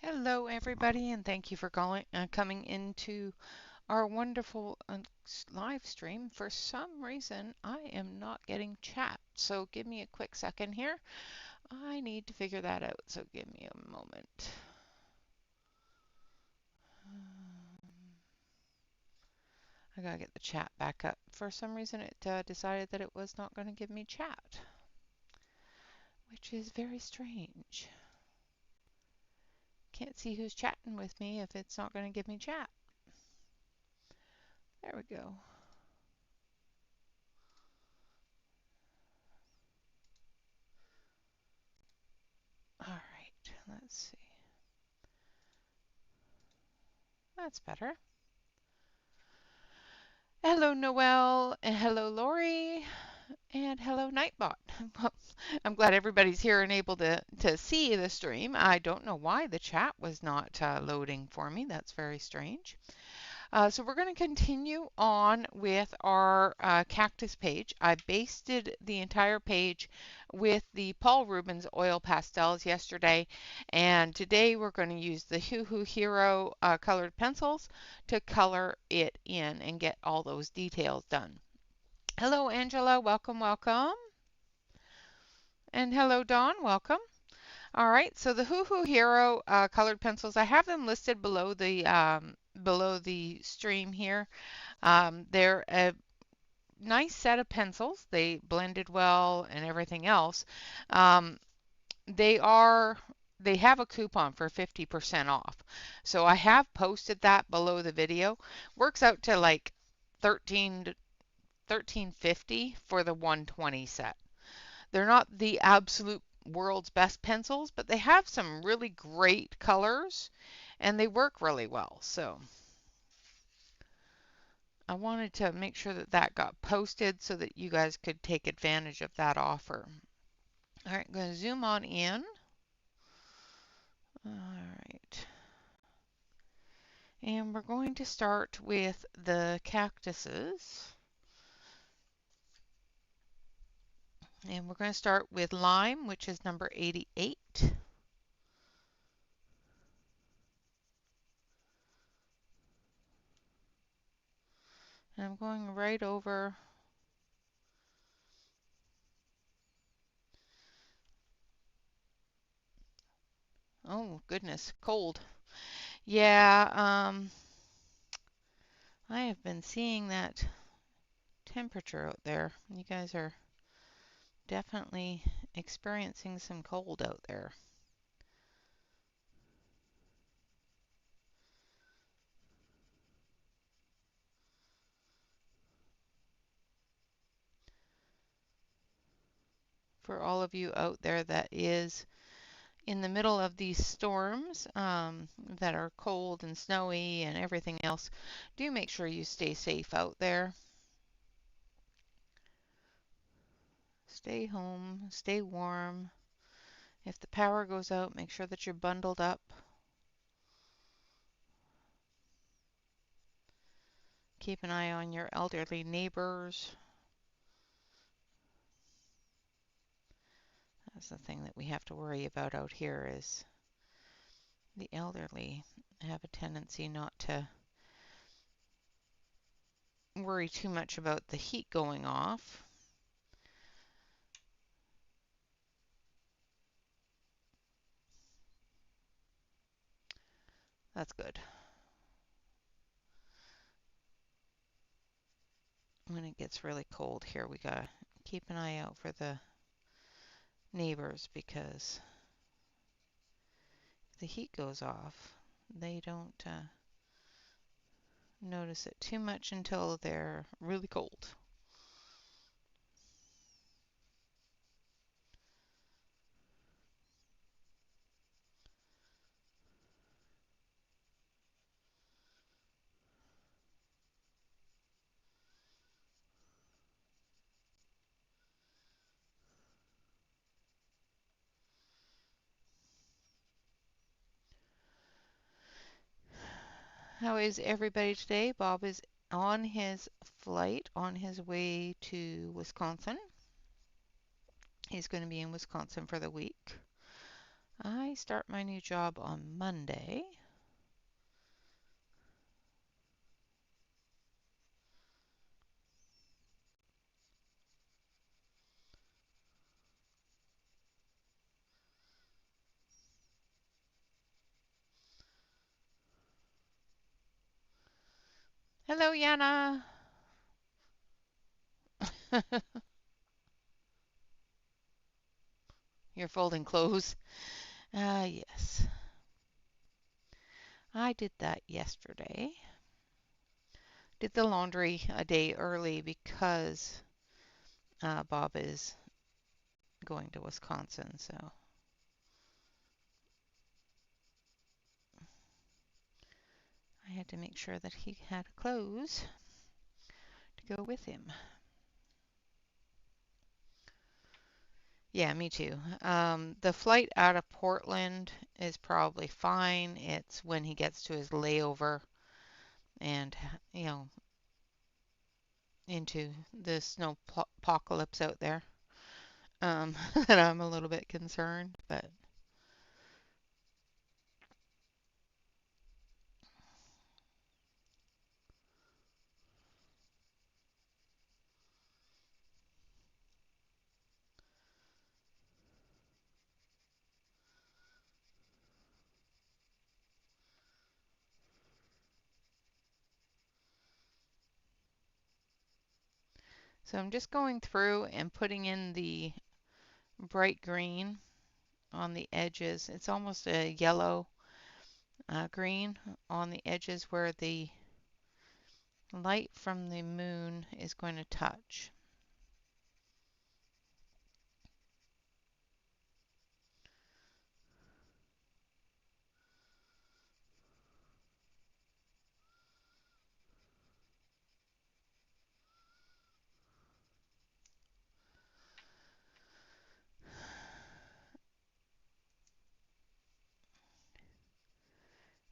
Hello, everybody, and thank you for coming into our wonderful live stream. For some reason, I am not getting chat, so give me a quick second here. I need to figure that out, so give me a moment. I gotta get the chat back up. For some reason, it decided that it was not going to give me chat, which is very strange. Can't see who's chatting with me if it's not going to give me chat. There we go. All right, let's see. That's better. Hello, Noelle, and hello, Lori, and hello, Nightbot. Well, I'm glad everybody's here and able to see the stream. I don't know why the chat was not loading for me. That's very strange. So we're going to continue on with our cactus page. I basted the entire page with the Paul Rubens oil pastels yesterday, and today we're going to use the Hoo Hoo Hero colored pencils to color it in and get all those details done. Hello, Angela. Welcome, welcome. And hello, Dawn. Welcome. All right, so the Hoo Hoo Hero colored pencils, I have them listed below the stream here. They're a nice set of pencils. They blended well and everything else. Um, they are they have a coupon for 50% off. So I have posted that below the video. Works out to like 13.50 for the 120 set. They're not the absolute world's best pencils, but they have some really great colors and they work really well. So I wanted to make sure that that got posted so that you guys could take advantage of that offer. All right, I'm going to zoom on in. All right. And we're going to start with the cactuses. And we're going to start with lime, which is number 88. And I'm going right over. Oh, goodness, cold. Yeah, I have been seeing that temperature out there. You guys are definitely experiencing some cold out there. For all of you out there that is in the middle of these storms that are cold and snowy and everything else, do make sure you stay safe out there. Stay home, stay warm. If the power goes out, make sure that you're bundled up. Keep an eye on your elderly neighbors. That's the thing that we have to worry about out here is the elderly have a tendency not to worry too much about the heat going off. That's good. When it gets really cold here, we gotta keep an eye out for the neighbors because if the heat goes off, they don't notice it too much until they're really cold. How is everybody today? Bob is on his flight on his way to Wisconsin. He's going to be in Wisconsin for the week. I I start my new job on Monday. Hello, Yana. You're folding clothes. Yes. I did that yesterday. Did the laundry a day early because Bob is going to Wisconsin, so I had to make sure that he had clothes to go with him. Yeah, me too. The flight out of Portland is probably fine. It's when he gets to his layover and, you know, into the snow apocalypse out there, that I'm a little bit concerned. But so I'm just going through and putting in the bright green on the edges. It's almost a yellow green on the edges where the light from the moon is going to touch.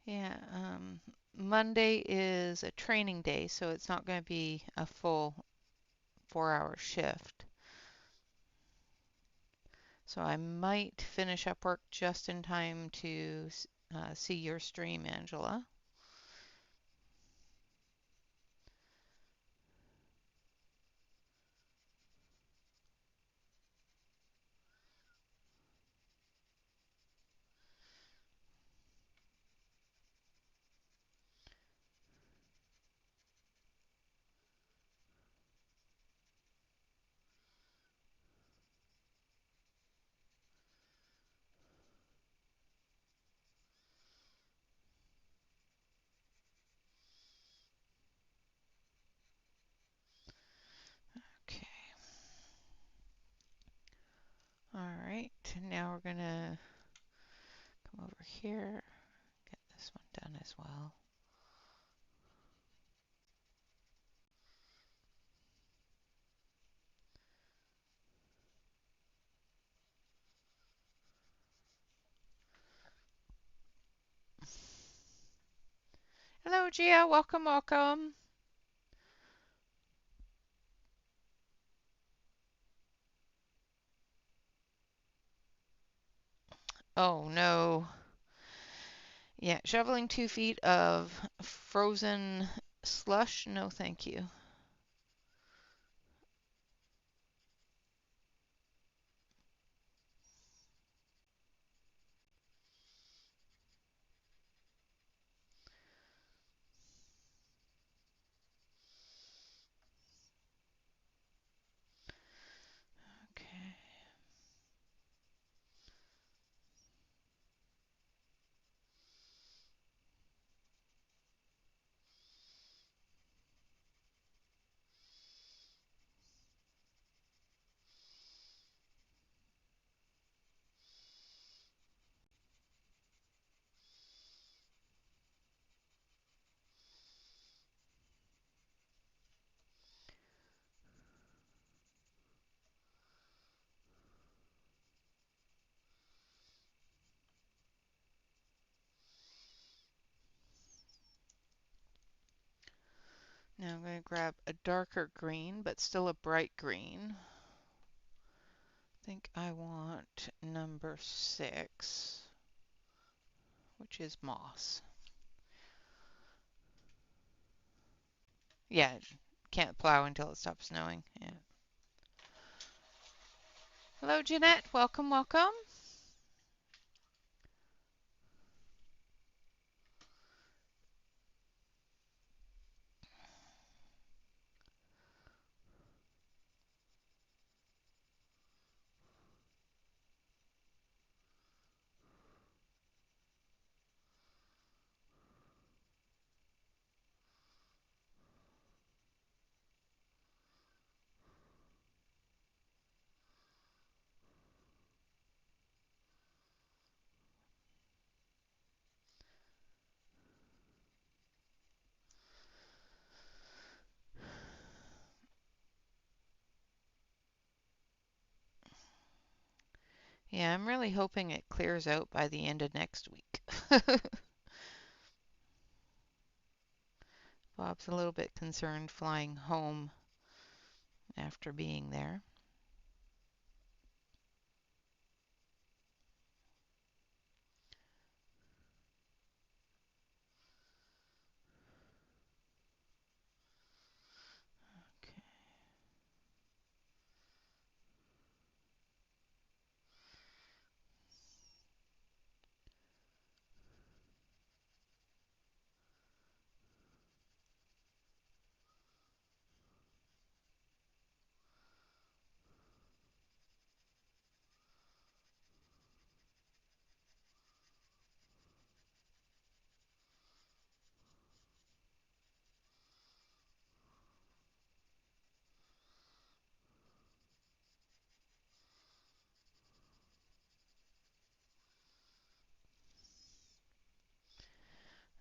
Yeah, Monday is a training day, so it's not going to be a full 4-hour shift. So I might finish up work just in time to see your stream, Angela. Okay. All right. Now we're going to come over here, get this one done as well. Hello, Gia. Welcome, welcome. Oh, no. Yeah, shoveling 2 feet of frozen slush. No, thank you. Okay. Now I'm going to grab a darker green, but still a bright green. I think I want number 6. which is moss. Yeah, can't plow until it stops snowing. Yeah. Hello, Jeanette. Welcome, welcome. Yeah, I'm really hoping it clears out by the end of next week. Bob's a little bit concerned flying home after being there. Okay.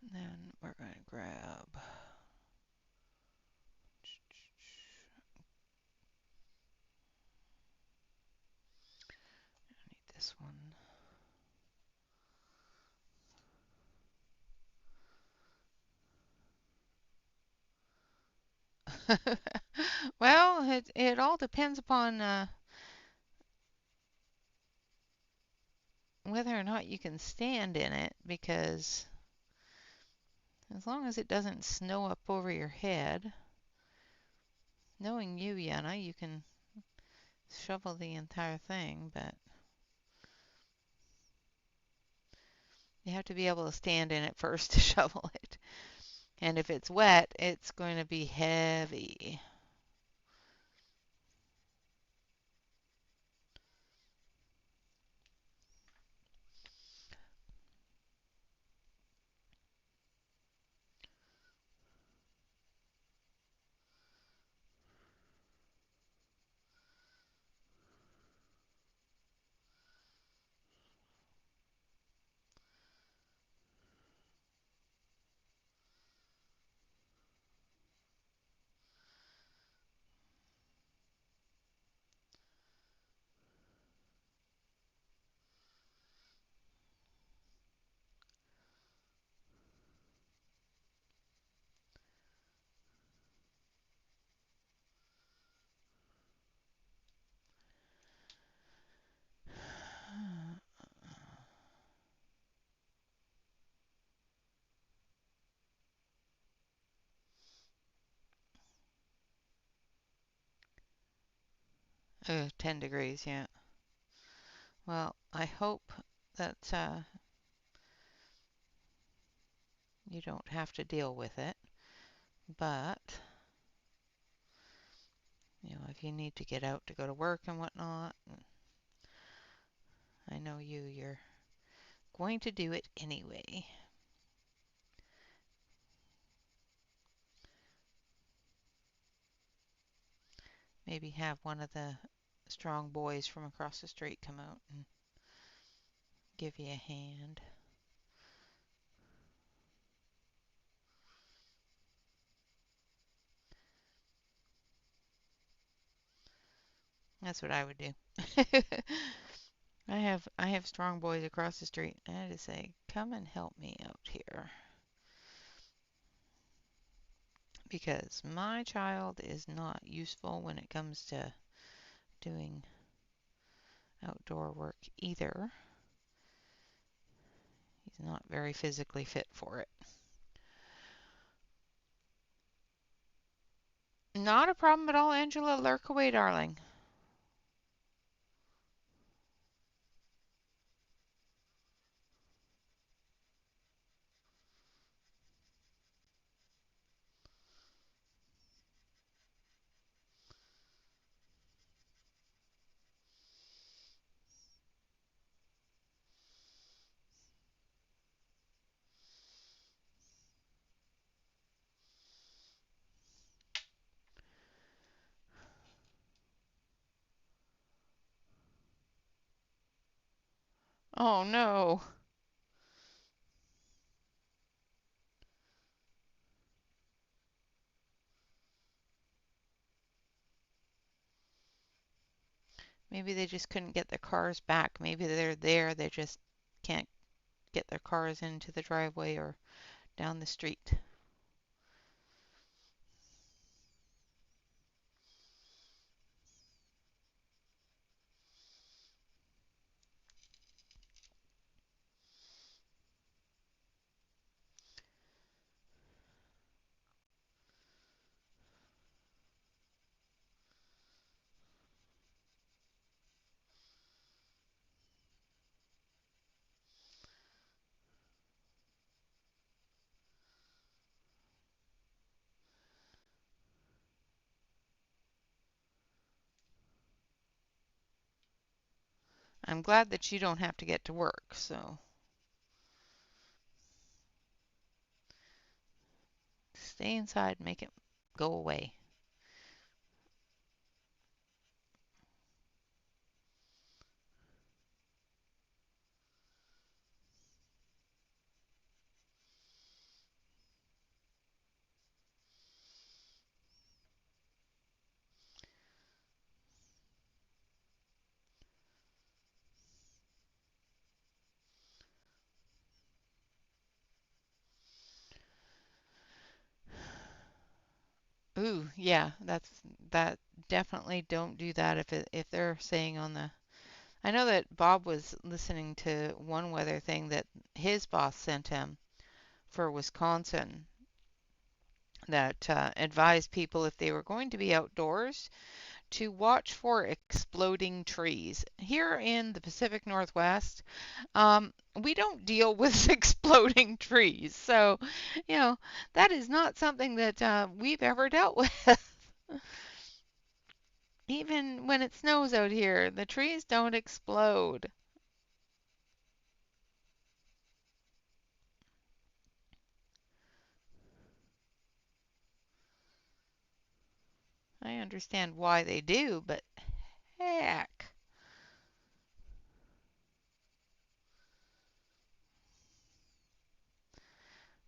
And then we're going to grab. I need this one. Well, it all depends upon whether or not you can stand in it, because as long as it doesn't snow up over your head, knowing you, Yana, you can shovel the entire thing, but you have to be able to stand in it first to shovel it. And if it's wet, it's going to be heavy. Oh, 10 degrees, yeah. Well, I hope that you don't have to deal with it, but if you need to get out to go to work and whatnot, I know you're going to do it anyway. Maybe have one of the strong boys from across the street come out and give you a hand. That's what I would do. I have strong boys across the street. I just say, come and help me out here. Because my child is not useful when it comes to doing outdoor work either. He's not very physically fit for it. Not a problem at all, Angela. Lurk away, darling. Oh no. Maybe they just couldn't get their cars back. Maybe they're there, they just can't get their cars into the driveway or down the street. I'm glad that you don't have to get to work, so stay inside, make it go away. Ooh, yeah, that definitely don't do that if they're saying on the I know that Bob was listening to one weather thing that his boss sent him for Wisconsin that advised people if they were going to be outdoors to watch for exploding trees. Here in the Pacific Northwest, we don't deal with exploding trees. So, you know, that is not something that we've ever dealt with. Even when it snows out here, the trees don't explode. I understand why they do, but heck,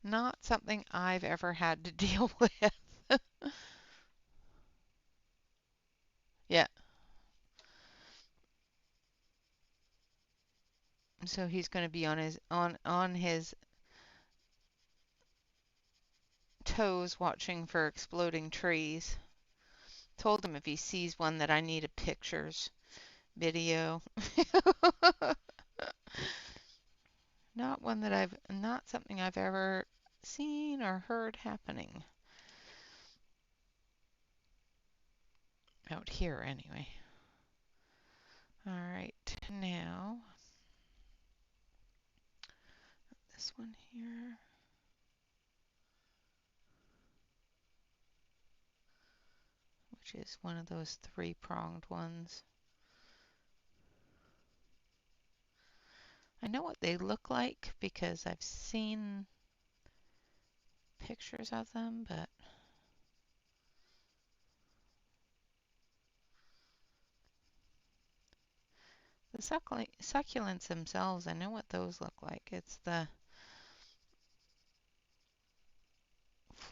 not something I've ever had to deal with. Yeah, so he's going to be on his toes watching for exploding trees. Told him if he sees one that I need a pictures video. Not something I've ever seen or heard happening out here anyway. All right, now this one here, which is one of those three-pronged ones. I know what they look like because I've seen pictures of them, but the succulents themselves, I know what those look like. It's the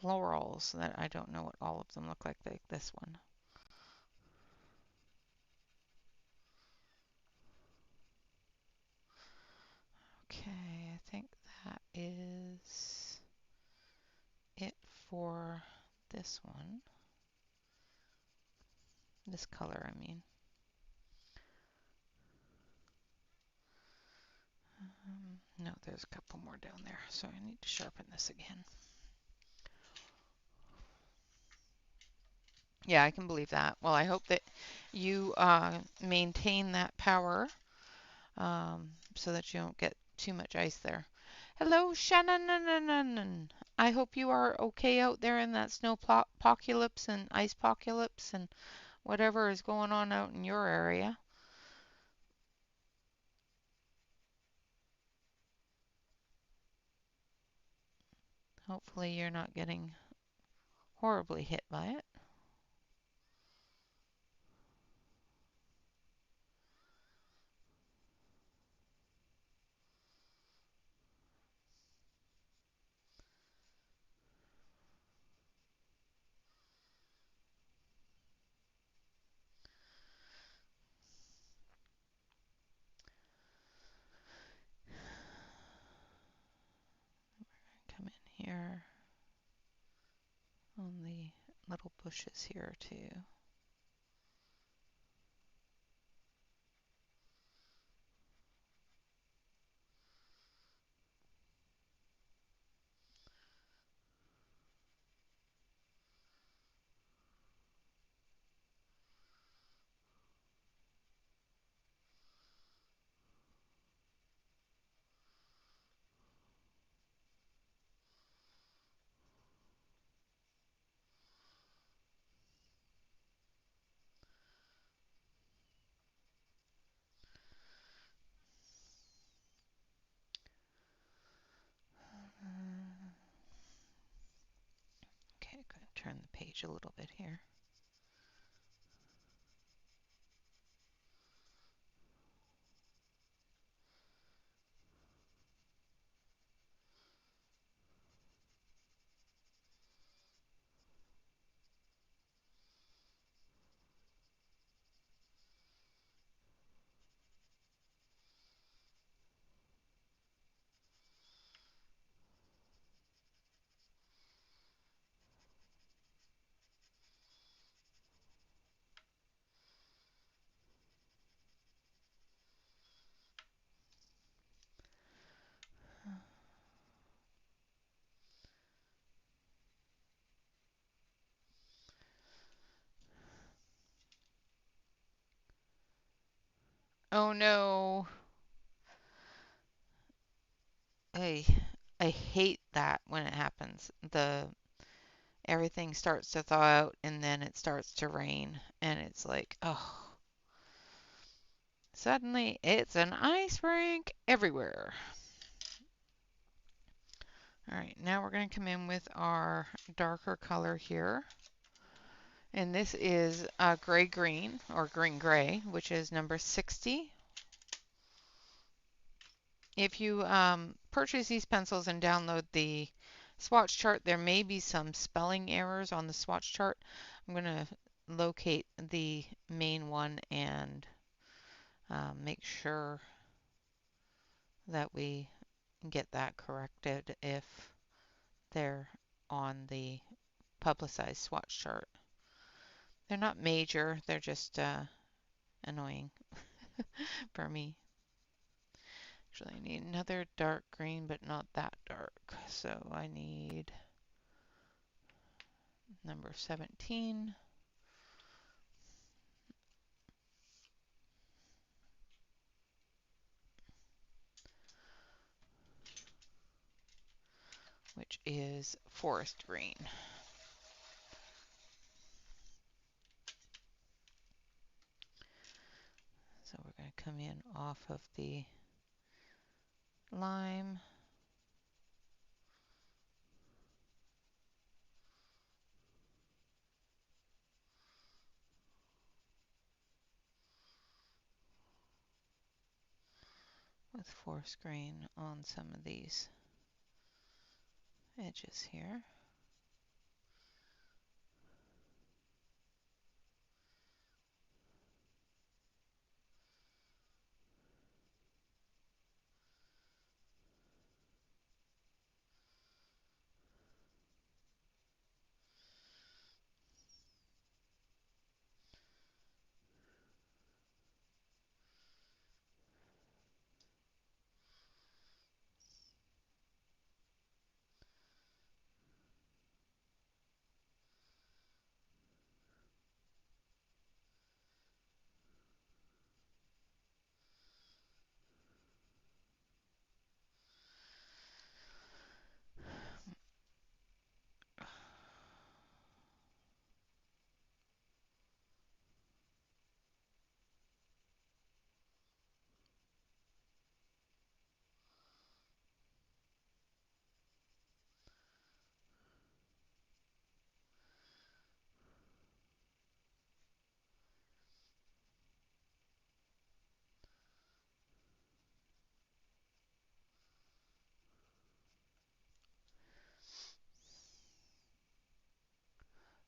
florals that I don't know what all of them look like this one. Okay, I think that is it for this one. This color, I mean. No, they're there's a couple more down there, so I need to sharpen this again. Yeah, I can believe that. Well, I hope that you maintain that power so that you don't get too much ice there. Hello, Shannon. I hope you are okay out there in that snow apocalypse and ice apocalypse and whatever is going on out in your area. Hopefully you're not getting horribly hit by it. Come in here on the little bushes here too. Okay, I'm going to turn the page a little bit here. Oh no. I I hate that when it happens. The everything starts to thaw out and then it starts to rain and it's like, oh, suddenly it's an ice rink everywhere. All right, now we're going to come in with our darker color here. And this is gray green or green gray, which is number 60. If you purchase these pencils and download the swatch chart, there may be some spelling errors on the swatch chart. I'm going to locate the main one and make sure that we get that corrected if they're on the publicized swatch chart. They're not major, they're just annoying for me. Actually, I need another dark green, but not that dark. So I need number 17. Which is forest green. So we're going to come in off of the lime. With forest green on some of these edges here.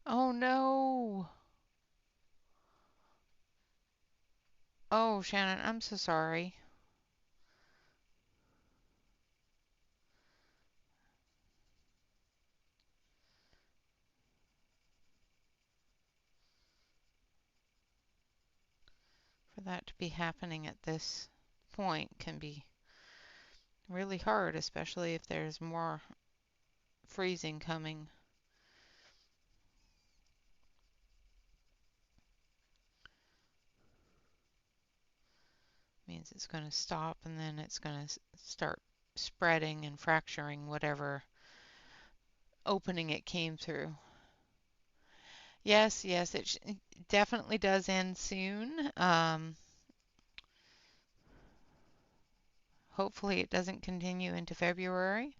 Oh no. Oh, Shannon, I'm so sorry for that to be happening at this point can be really hard, especially if there's more freezing coming. Means it's going to stop and then it's going to start spreading and fracturing whatever opening it came through. Yes, yes, it definitely does end soon. Hopefully it doesn't continue into February.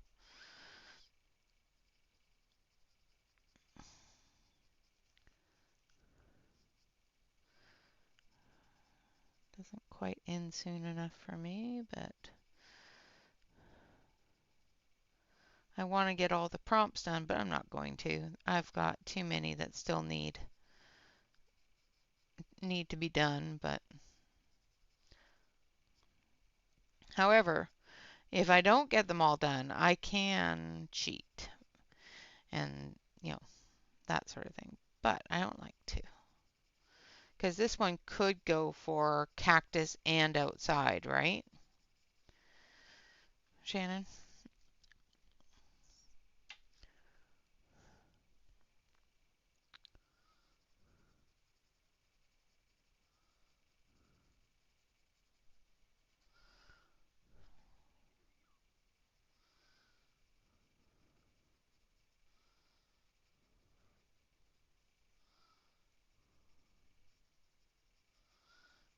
Doesn't quite end soon enough for me, but I want to get all the prompts done, but I'm not going to. I've got too many that still need to be done, but however, if I don't get them all done, I can cheat and, you know, that sort of thing. But I don't like to. Because this one could go for cactus and outside, right, Shannon?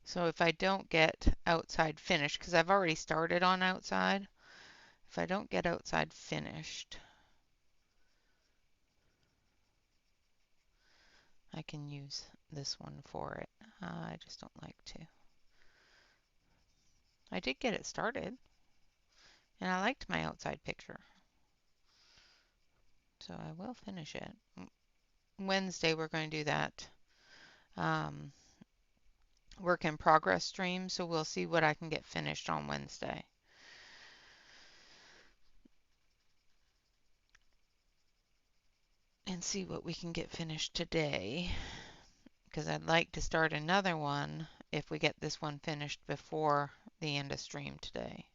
So if I don't get outside finished, because I've already started on outside, if I don't get outside finished, I can use this one for it. I just don't like to. I did get it started, and I liked my outside picture, so I will finish it. Wednesday we're going to do that um, work in progress stream, so we'll see what I can get finished on Wednesday. And see what we can get finished today, because I'd like to start another one if we get this one finished before the end of stream today.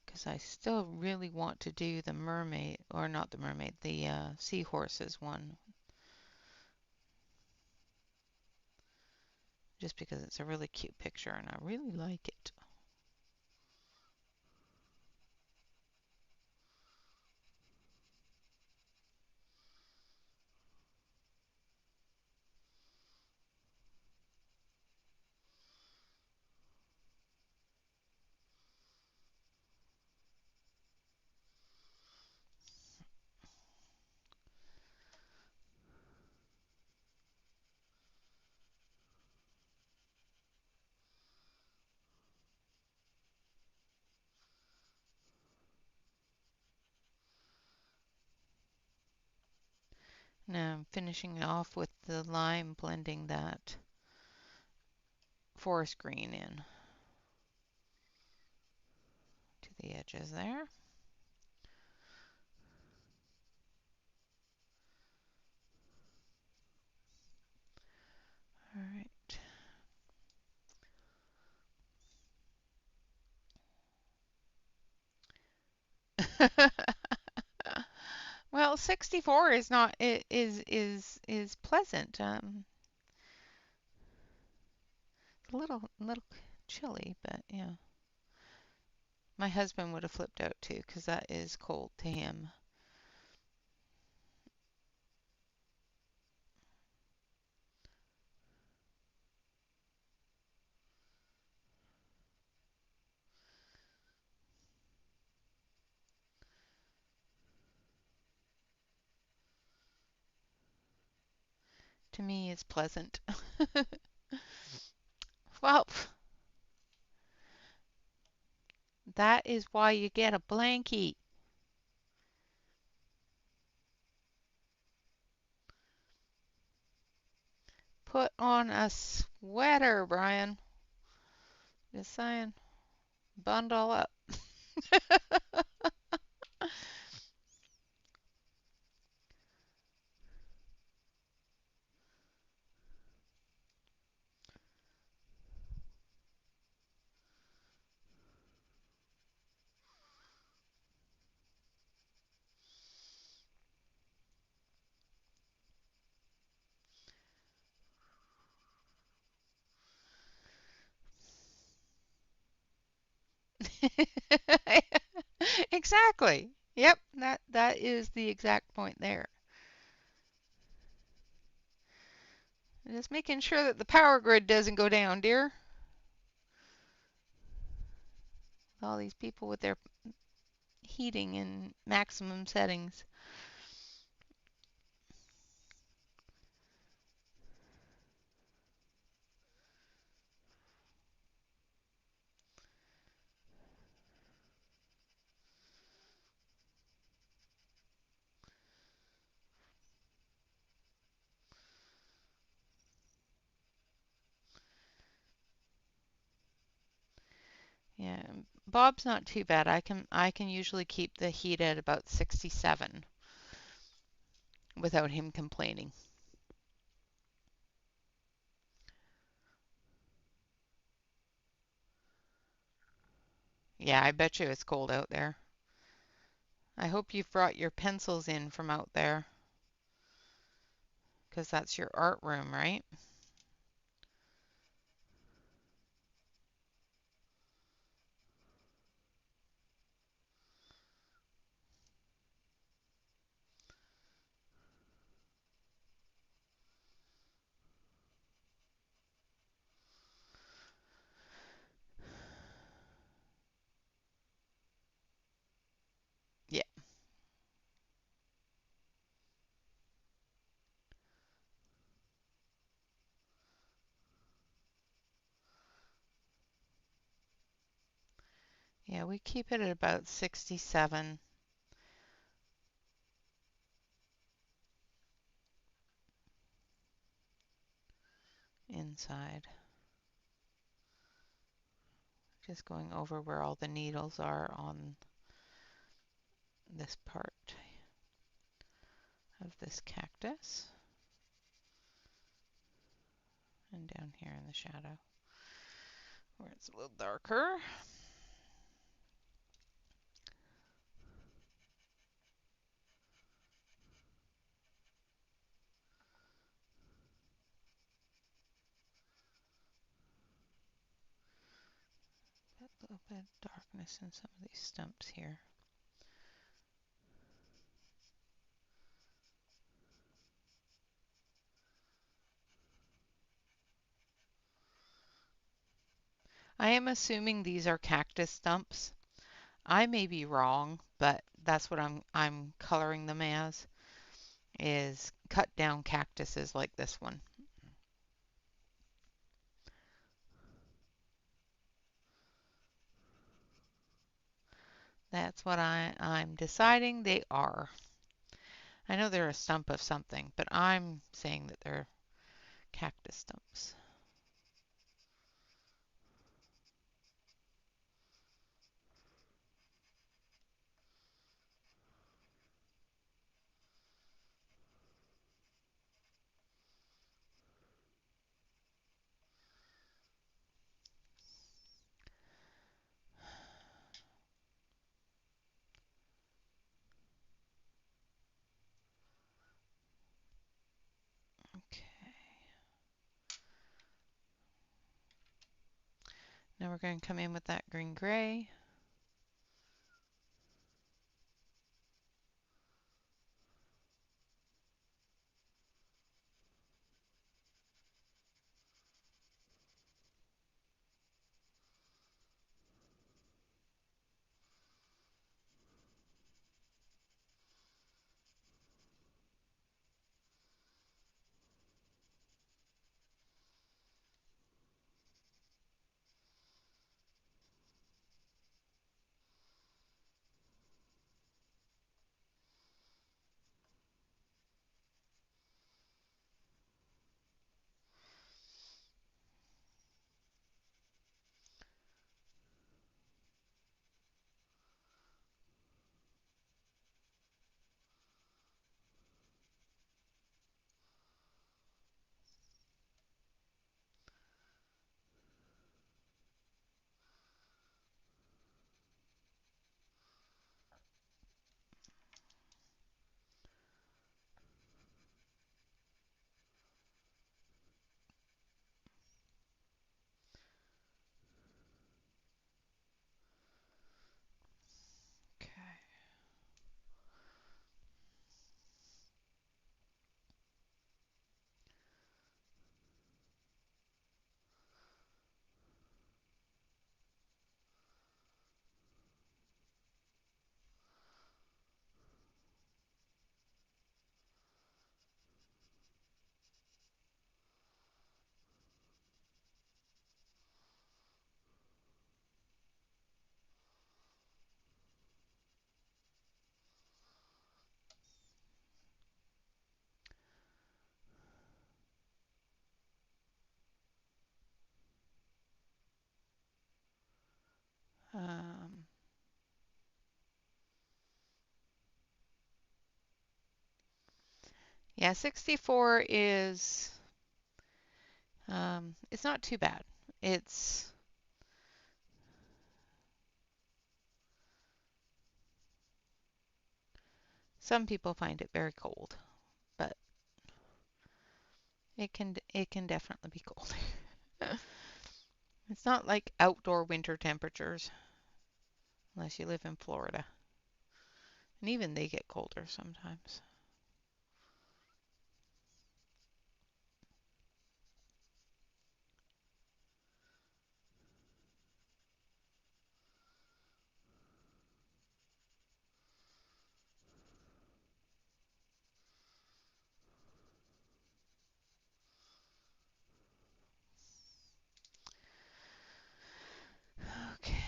Because I still really want to do the mermaid, or not the mermaid, the seahorses one, just because it's a really cute picture and I really like it. Now I'm finishing off with the lime, blending that forest green in to the edges there. All right. Well, 64 is not is pleasant. A little chilly, but yeah. My husband would have flipped out too, because that is cold to him. To me, it's pleasant. Well, that is why you get a blankie. Put on a sweater, Brian. Just saying. Bundle up. Exactly. Yep, that is the exact point there. Just making sure that the power grid doesn't go down, dear. All these people with their heating in maximum settings. Yeah, Bob's not too bad. I can usually keep the heat at about 67 without him complaining. Yeah, I bet you it's cold out there. I hope you've brought your pencils in from out there, because that's your art room, right? Yeah. Yeah, we keep it at about 67 inside. Just going over where all the needles are on this part of this cactus and down here in the shadow where it's a little darker. A little bit of darkness in some of these stumps here. I am assuming these are cactus stumps. I may be wrong, but that's what I'm coloring them as, is cut down cactuses like this one. That's what I'm deciding they are. I know they're a stump of something, but I'm saying that they're cactus stumps. Okay. Now we're going to come in with that green gray. Um, yeah, 64 is it's not too bad. It's some people find it very cold, but it can definitely be cold. It's not like outdoor winter temperatures unless you live in Florida. And even they get colder sometimes. Okay.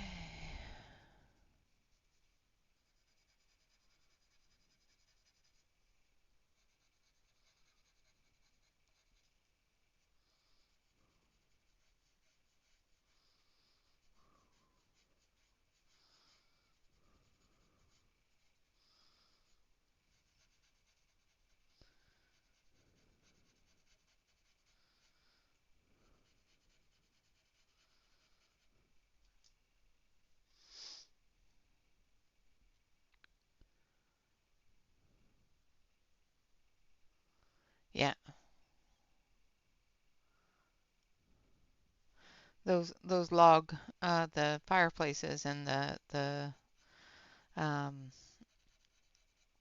Yeah, those log the fireplaces and the um,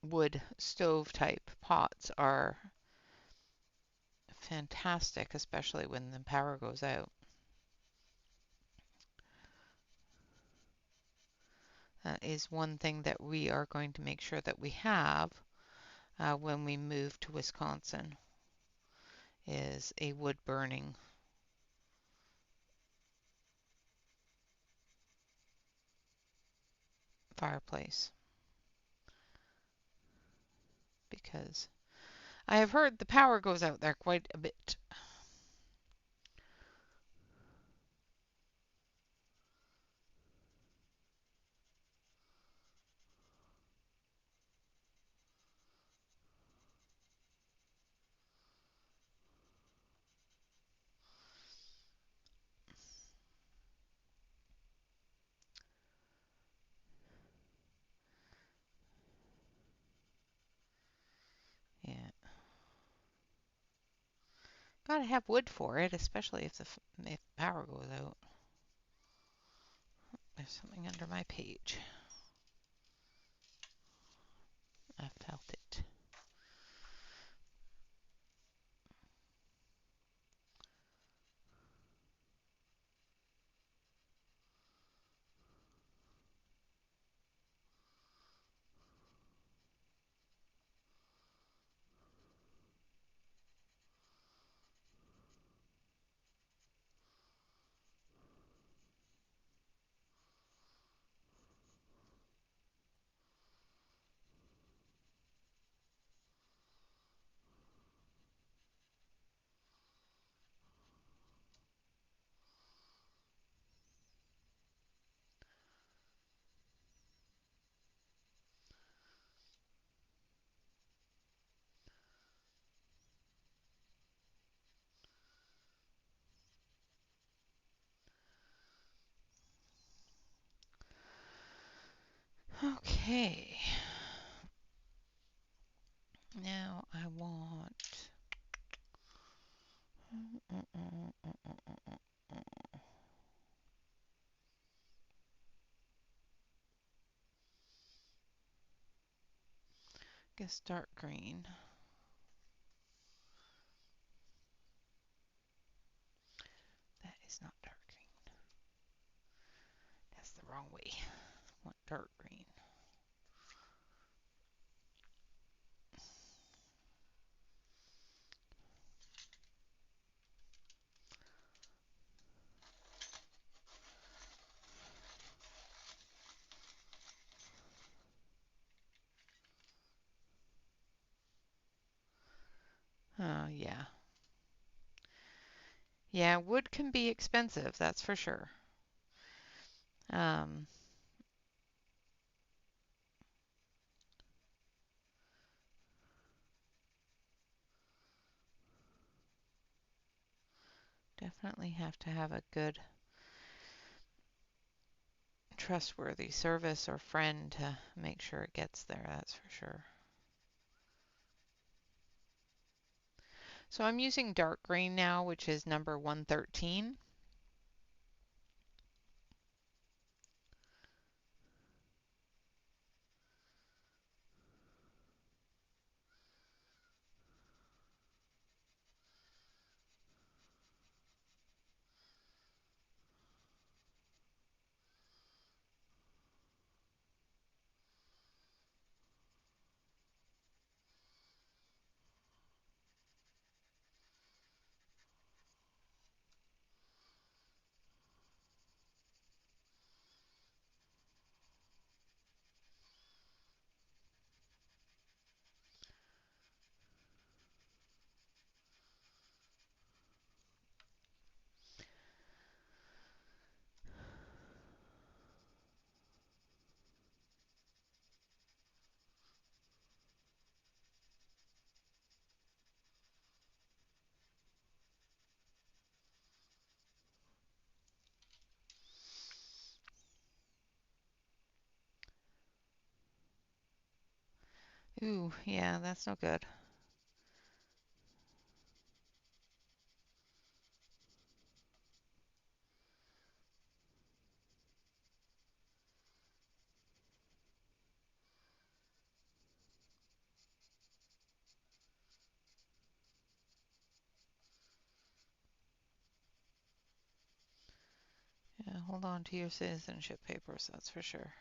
wood stove type pots are fantastic, especially when the power goes out. That is one thing that we are going to make sure that we have when we move to Wisconsin is a wood burning fireplace because I have heard the power goes out there quite a bit. Yeah, gotta have wood for it, especially if the power goes out. There's something under my page. I felt it. Okay, now I want. Guess dark green. That is not dark green. That's the wrong way. I want dark green. Oh, yeah. Yeah, wood can be expensive, that's for sure. Um, Definitely have to have a good, trustworthy service or friend to make sure it gets there, that's for sure. So I'm using dark green now, which is number 113. Ooh, yeah, that's no good. Yeah, hold on to your citizenship papers, that's for sure.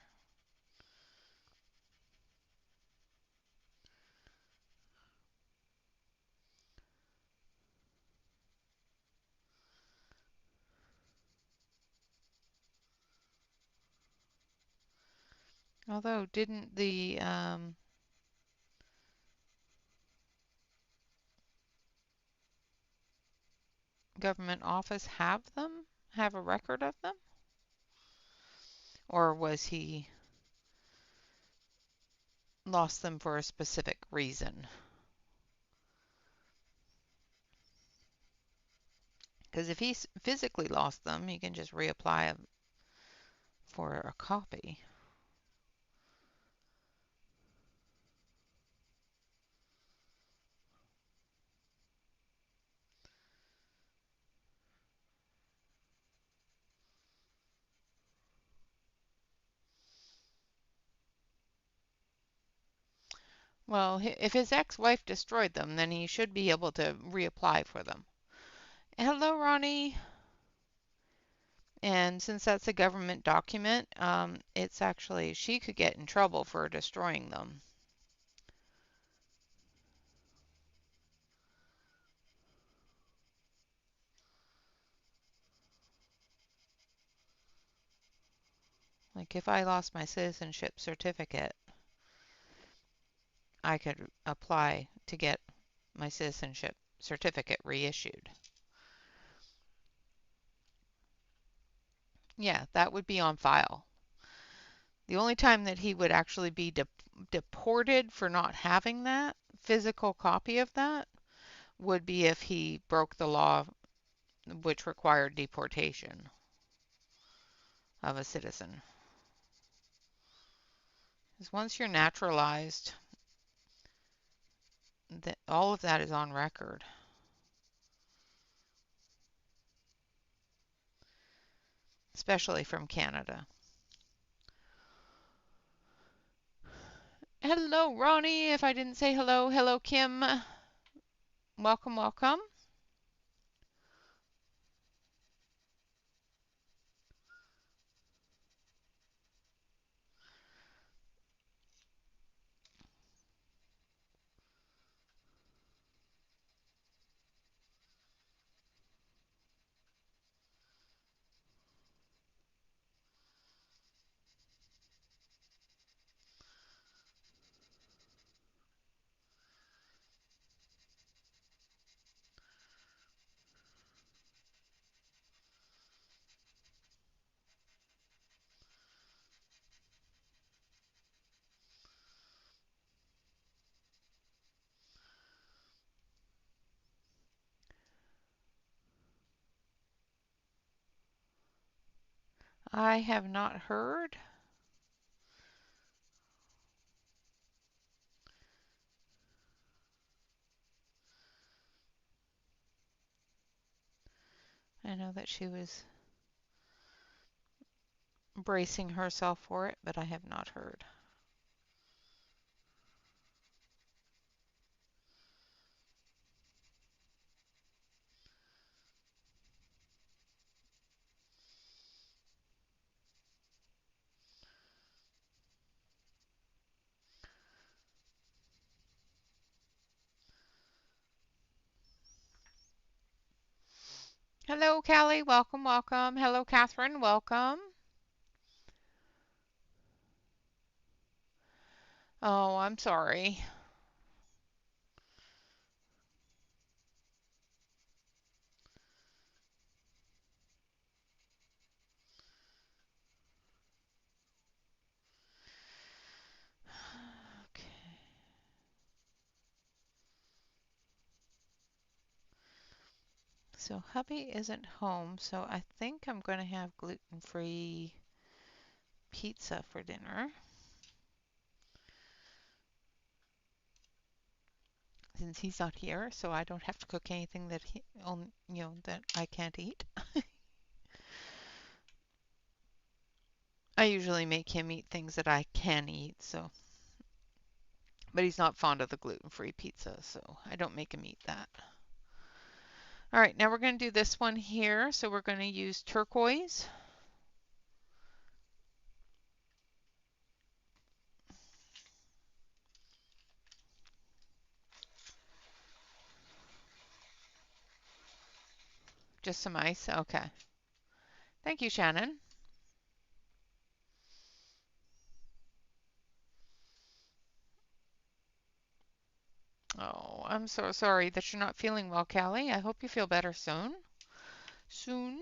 Although, didn't the government office have them? Have a record of them? Or was he lost them for a specific reason? Because if he physically lost them, he can just reapply for a copy. Well, if his ex-wife destroyed them, then he should be able to reapply for them. Hello, Ronnie. And since that's a government document, it's actually, she could get in trouble for destroying them. Like if I lost my citizenship certificate, I could apply to get my citizenship certificate reissued. Yeah, that would be on file. The only time that he would actually be deported for not having that physical copy of that would be if he broke the law which required deportation of a citizen. Because once you're naturalized, all of that is on record. Especially from Canada. Hello, Ronnie. If I didn't say hello, hello, Kim. Welcome, welcome. I have not heard. I know that she was bracing herself for it, but I have not heard. Hello, Callie. Welcome, welcome. Hello, Catherine. Welcome. Oh, I'm sorry. Okay. So hubby isn't home, so I think I'm going to have gluten-free pizza for dinner since he's not here, so I don't have to cook anything that that I can't eat. I usually make him eat things that I can eat, so but he's not fond of the gluten-free pizza, so I don't make him eat that. All right, now we're going to do this one here. So we're going to use turquoise. Just some ice. Okay. Thank you, Shannon. Oh, I'm so sorry that you're not feeling well, Callie. I hope you feel better soon. Soon.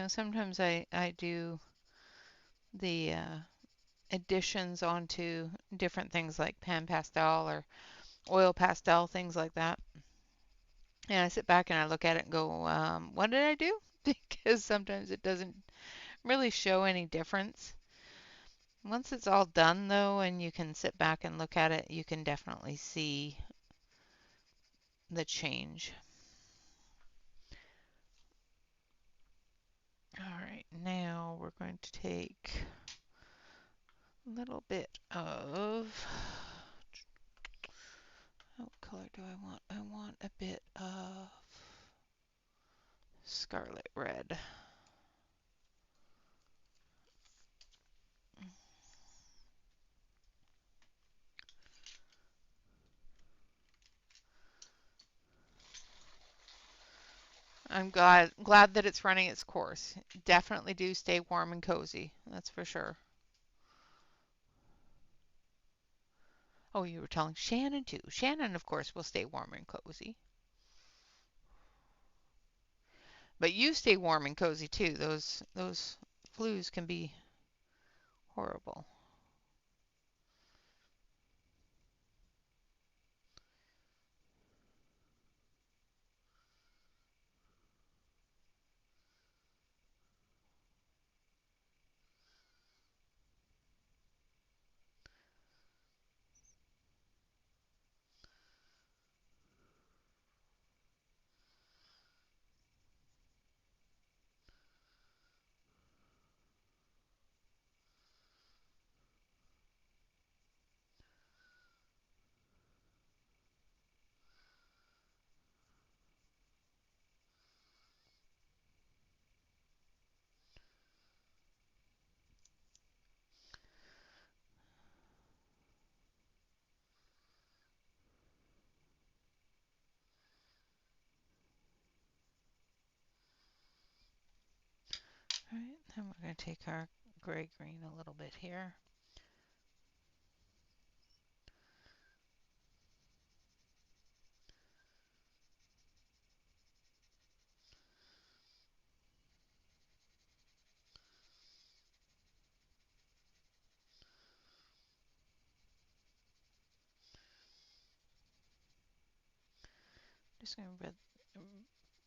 Sometimes I do the additions onto different things like pan pastel or oil pastel, things like that. And I sit back and I look at it and go, what did I do? Because sometimes it doesn't really show any difference. Once it's all done though, and you can sit back and look at it, you can definitely see the change. All right, now we're going to take a little bit of, what color do I want? I want a bit of scarlet red. I'm glad that it's running its course. Definitely do stay warm and cozy. That's for sure. Oh, you were telling Shannon too. Shannon, of course, will stay warm and cozy. But you stay warm and cozy too. Those flus can be horrible. And we're going to take our gray green a little bit here. Just going to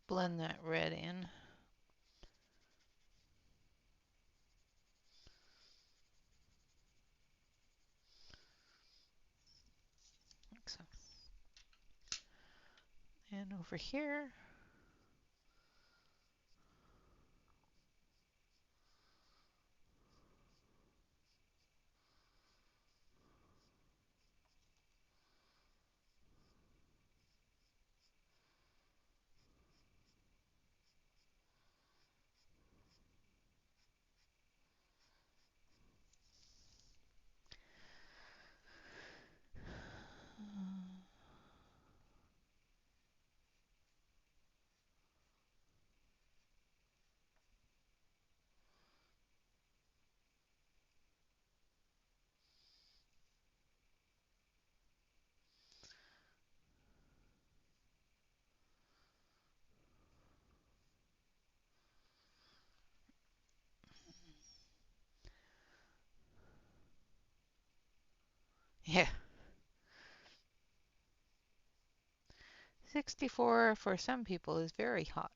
blend that red in. Like so. And over here, yeah, 64 for some people is very hot.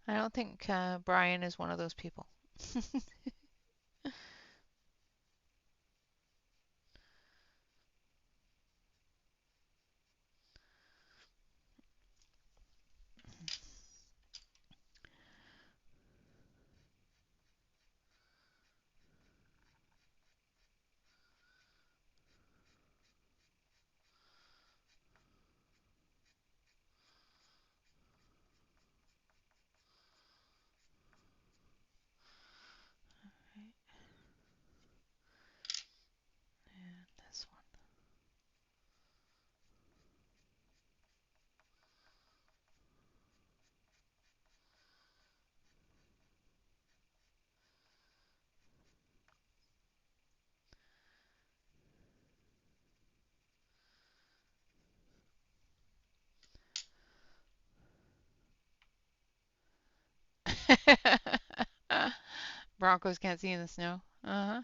I don't think Brian is one of those people. And this one. Broncos can't see in the snow. Uh-huh.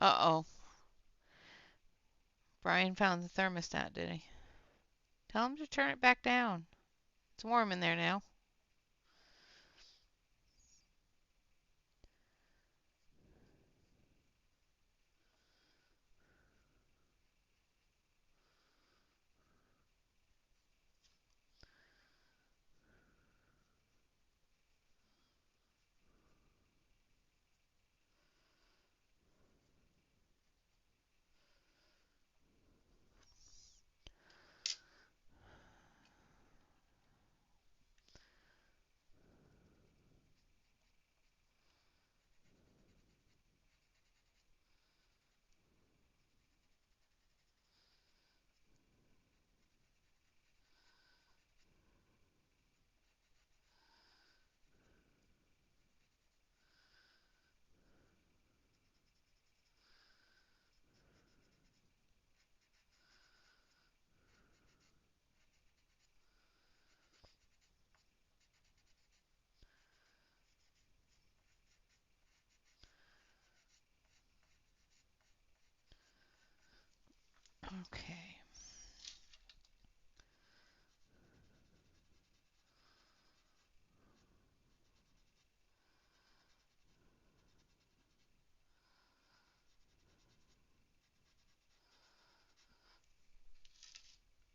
Uh-oh. Brian found the thermostat, did he? Tell him to turn it back down. It's warm in there now. Okay.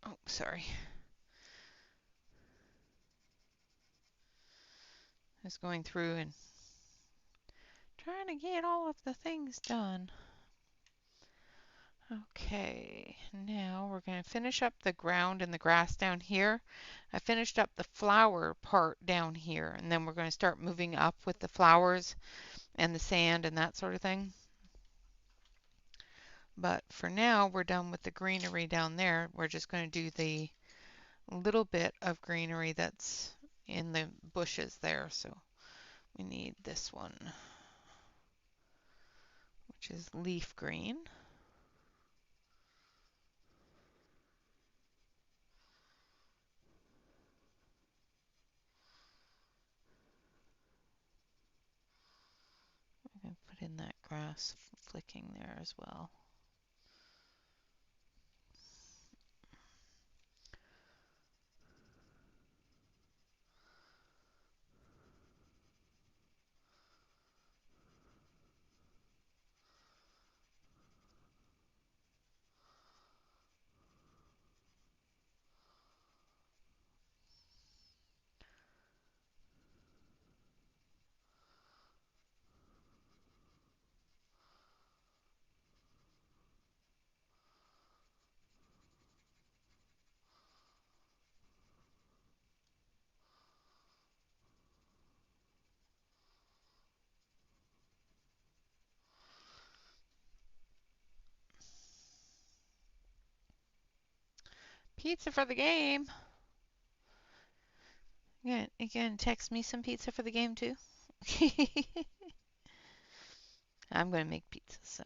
Oh, sorry. Just going through and trying to get all of the things done. Okay, now we're going to finish up the ground and the grass down here. I finished up the flower part down here, and then we're going to start moving up with the flowers and the sand and that sort of thing. But for now, we're done with the greenery down there. We're just going to do the little bit of greenery that's in the bushes there. So we need this one, which is leaf green. I'm going to put in that grass flicking there as well. Pizza for the game. You gonna text me some pizza for the game too? I'm gonna make pizza, so.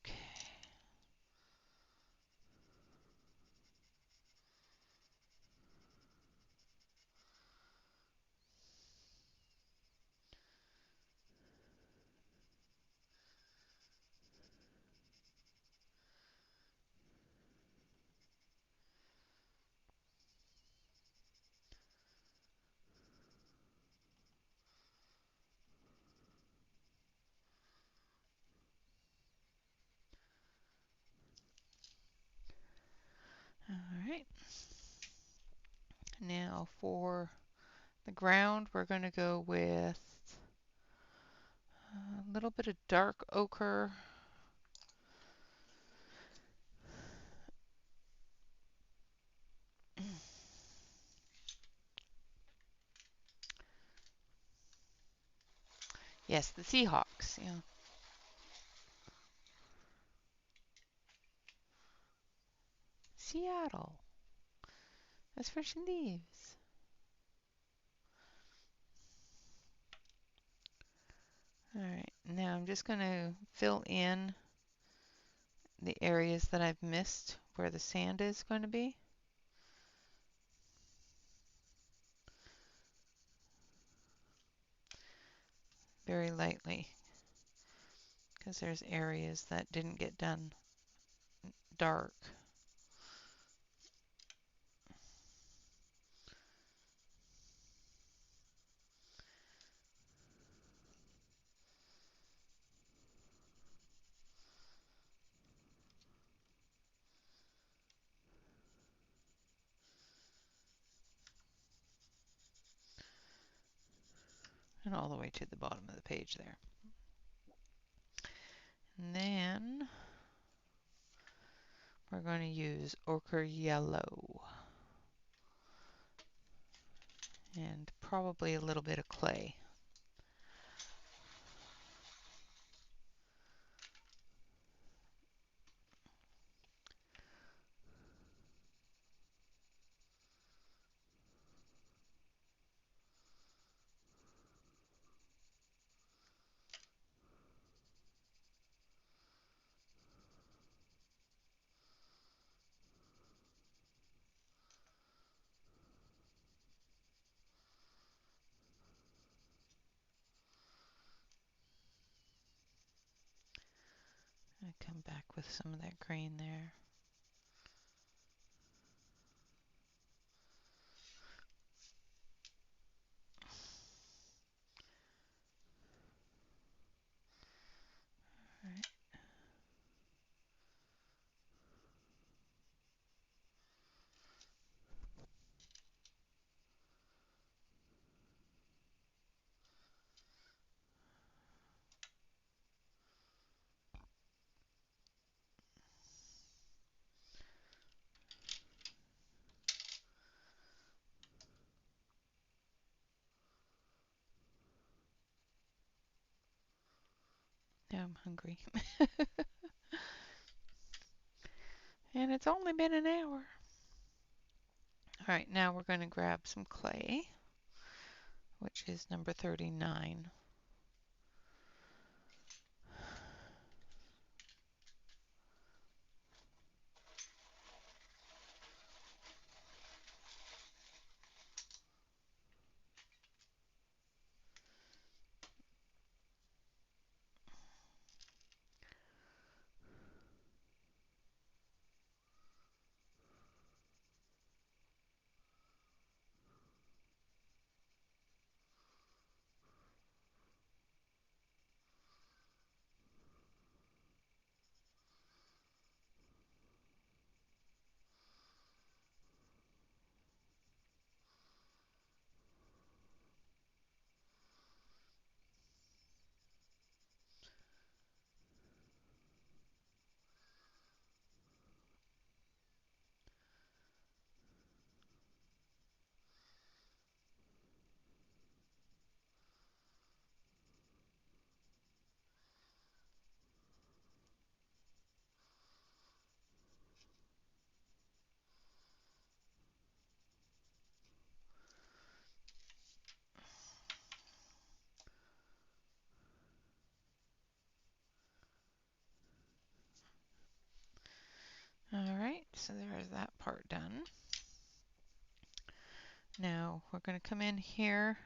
Okay. All right. Now for the ground, we're going to go with a little bit of dark ochre. Yes, the Seahawks. Yeah. Seattle. That's where she lives. All right. Now I'm just going to fill in the areas that I've missed where the sand is going to be. Very lightly, because there's areas that didn't get done dark. And all the way to the bottom of the page there. And then we're going to use ochre yellow and probably a little bit of clay. come back with some of that green there. All right. Now I'm hungry. And it's only been an hour. All right, now we're going to grab some clay, which is number 39. All right, so there's that part done. Now we're going to come in here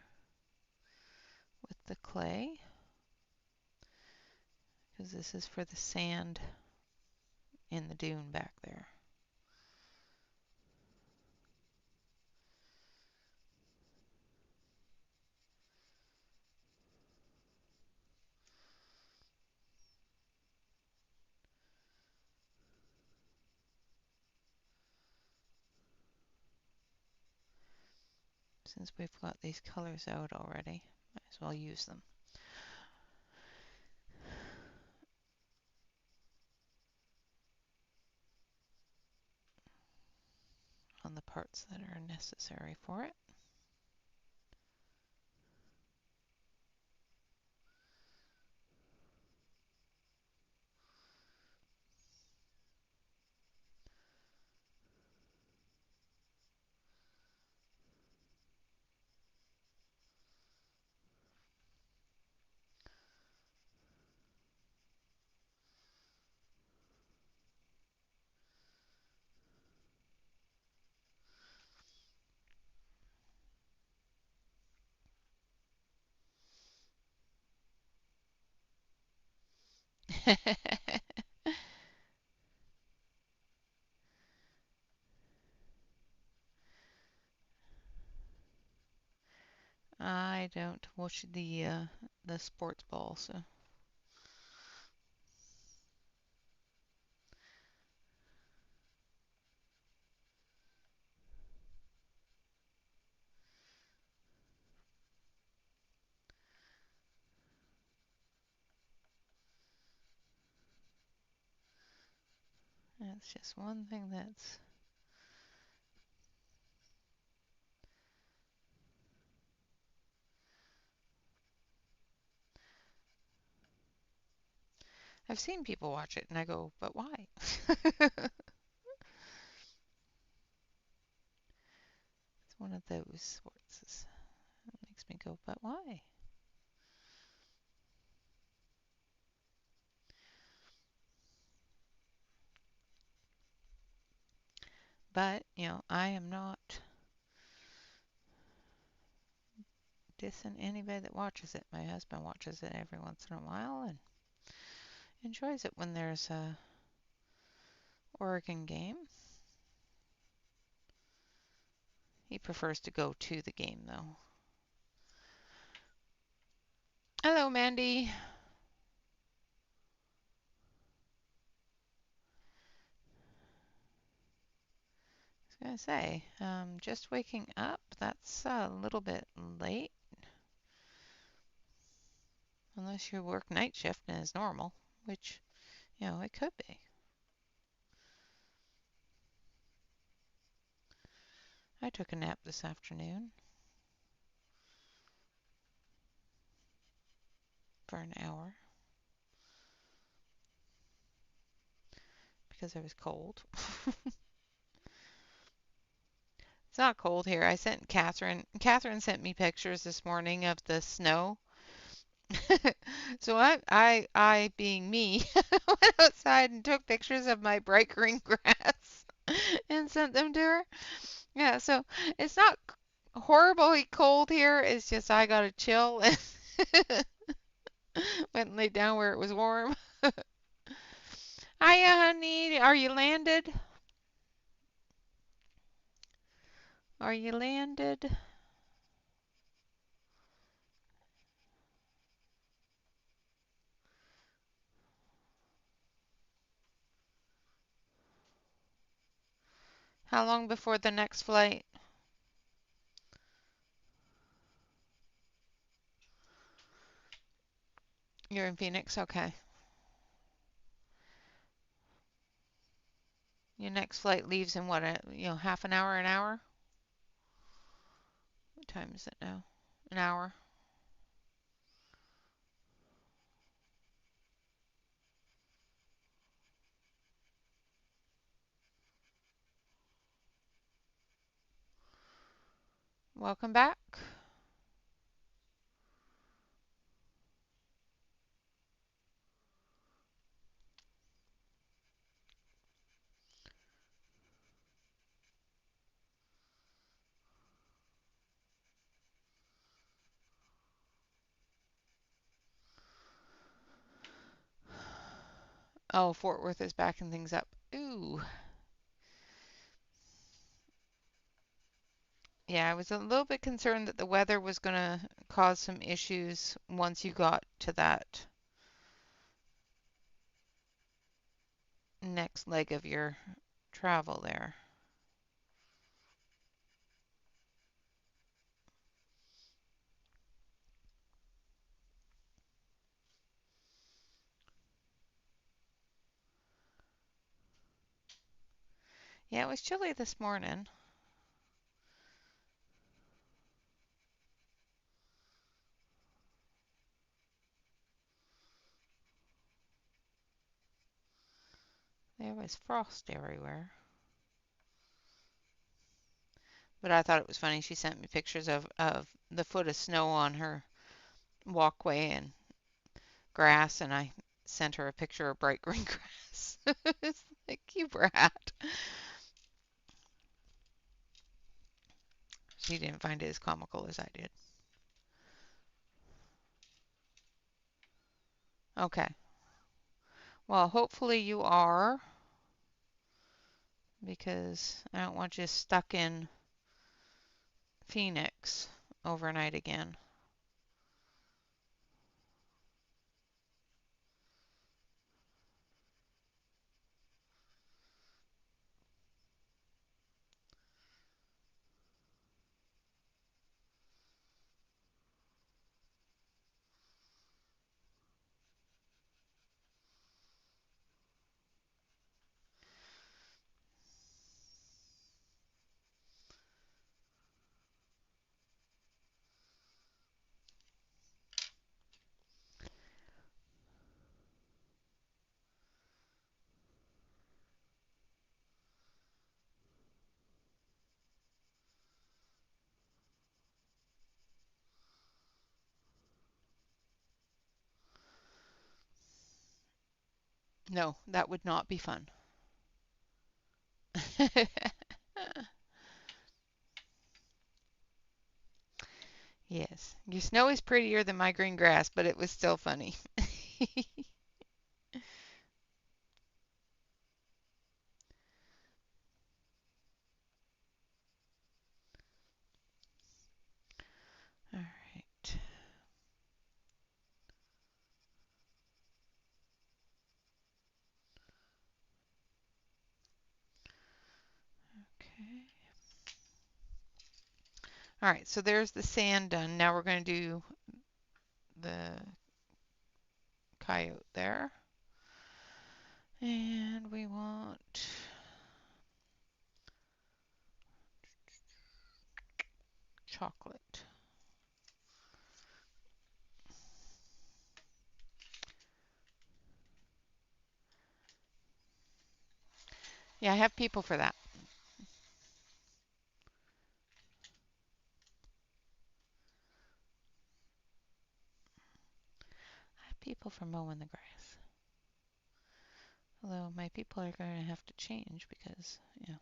with the clay, because this is for the sand in the dune back there. Since we've got these colors out already, might as well use them. On the parts that are necessary for it. I don't watch the sports ball, so that's just one thing that's I've seen people watch it and I go, but why? It's one of those sports that makes me go, but why? But, I am not dissing anybody that watches it. My husband watches it every once in a while, and Enjoys it when there's a Oregon game. He prefers to go to the game though. Hello, Mandy. I was gonna say, just waking up. That's a little bit late, unless you work night shift and is normal, which, it could be. I took a nap this afternoon for an hour because I was cold. It's not cold here. I sent Catherine. Catherine sent me pictures this morning of the snow. So I being me, went outside and took pictures of my bright green grass and sent them to her. Yeah, so it's not horribly cold here. It's just I got to chill and went and laid down where it was warm. Hiya, honey. Are you landed? Are you landed? How long before the next flight? You're in Phoenix? Okay. Your next flight leaves in what, half an hour? What time is it now? An hour. Welcome back. Oh, Fort Worth is backing things up. Ooh. Yeah, I was a little bit concerned that the weather was going to cause some issues once you got to that next leg of your travel there. Yeah, it was chilly this morning. There was frost everywhere. But I thought it was funny. She sent me pictures of the foot of snow on her walkway and grass, and I sent her a picture of bright green grass. It's like, you brat. She didn't find it as comical as I did. Okay. Well, hopefully you are, because I don't want you stuck in Phoenix overnight again. No, that would not be fun. Yes, your snow is prettier than my green grass, but it was still funny. Okay. All right, so there's the sand done. Now we're going to do the coyote there. And we want chocolate. Yeah, I have people for that. I have people for mowing the grass. Although my people are going to have to change because, you know.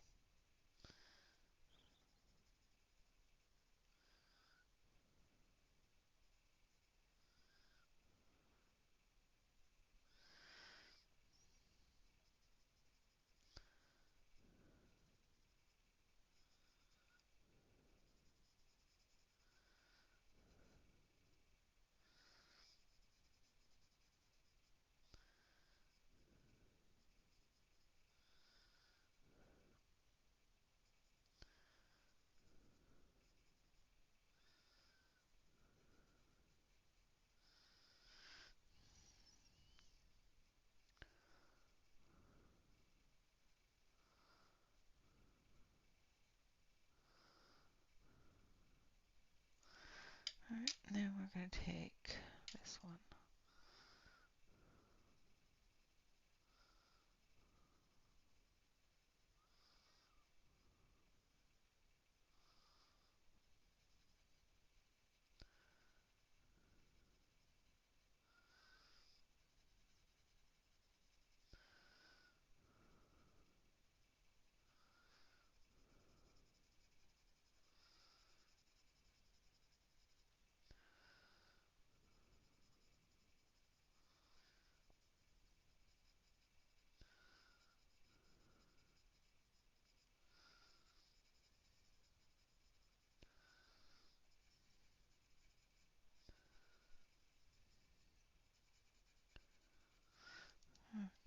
All right, now we're going to take this one.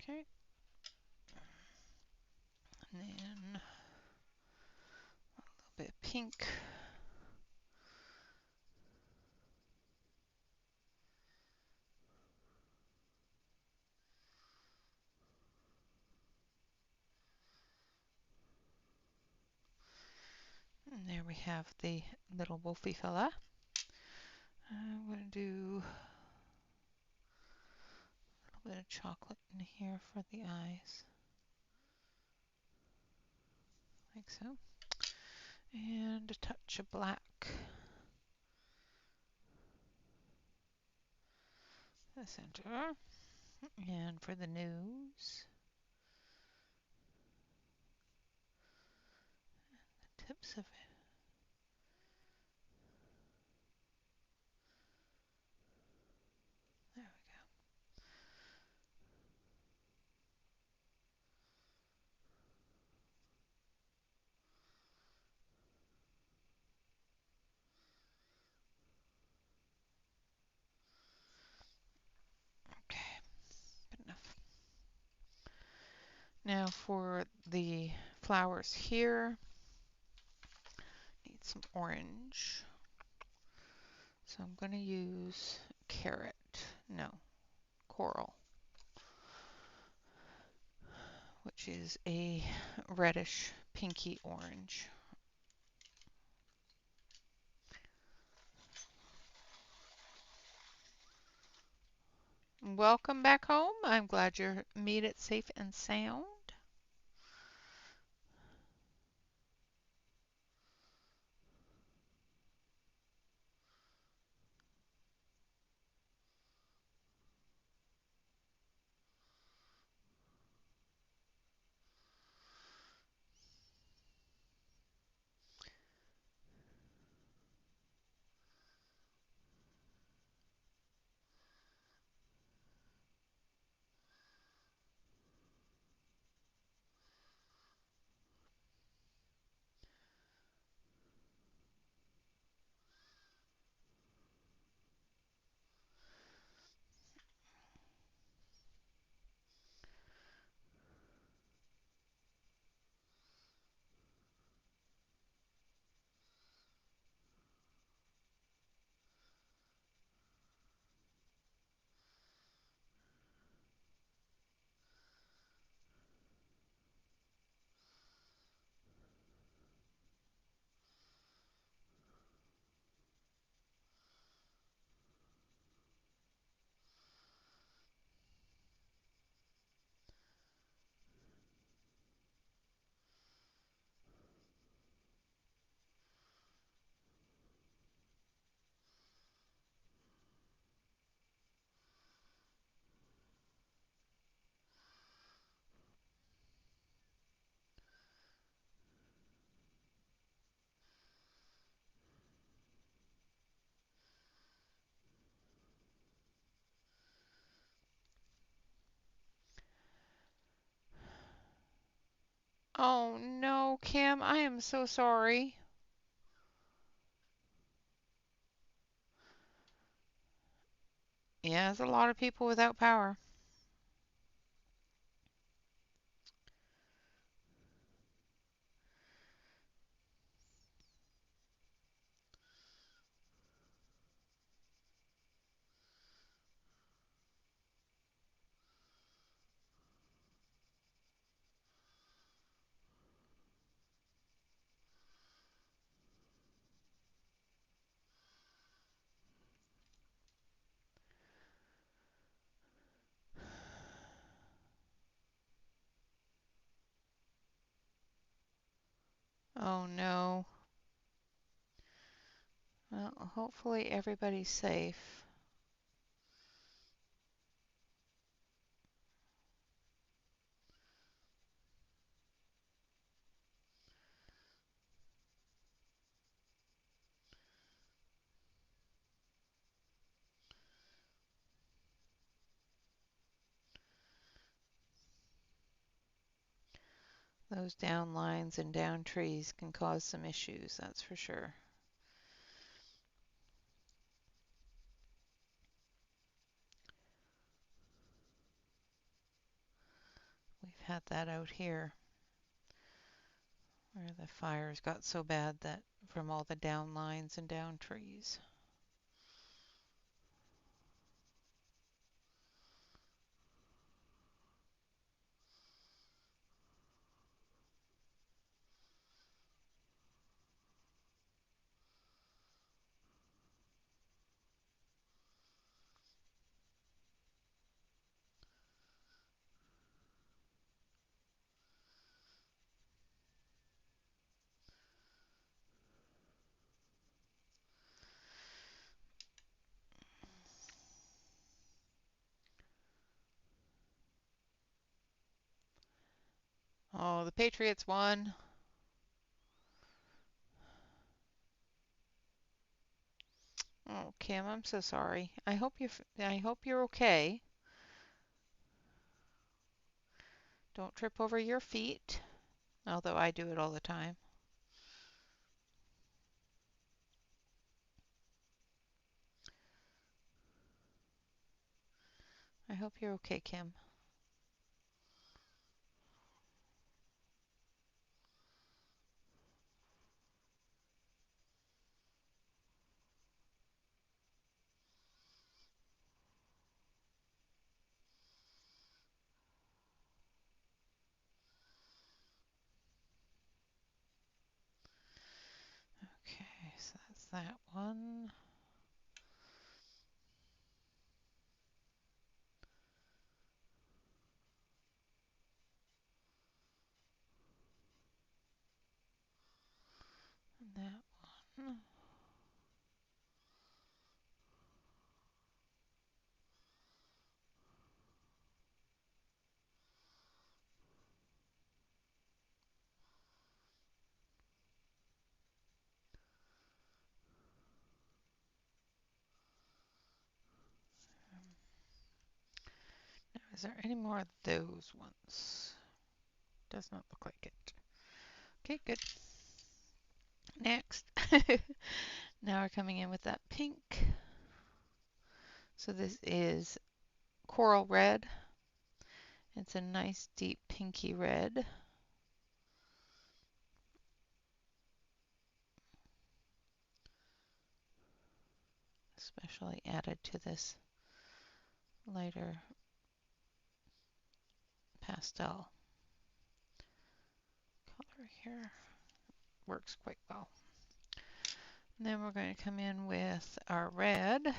Okay. And then a little bit of pink. And there we have the little wolfy fella. I'm going to do a little bit of chocolate in here for the eyes. Like so. And a touch of black. The center. And for the nose, the tips of it. There we go. Okay, good enough. Now for the flowers here, need some orange. So I'm going to use carrot. No, coral, which is a reddish pinky orange. Welcome back home. I'm glad you made it safe and sound. Oh no, Kim, I am so sorry. Yeah, there's a lot of people without power. Oh no. Well, hopefully everybody's safe. Those down lines and down trees can cause some issues, that's for sure. We've had that out here where the fires got so bad that from all the down lines and down trees. Oh, the Patriots won. Oh, Kim, I'm so sorry. I hope you're okay. Don't trip over your feet, although I do it all the time. I hope you're okay, Kim. Okay, so that's that one. And that one. Now, is there any more of those ones? Does not look like it. Okay, good. Next. Now we're coming in with that pink. So this is coral red. It's a nice deep pinky red. Especially added to this lighter pastel color here. Works quite well. And then we're going to come in with our red. And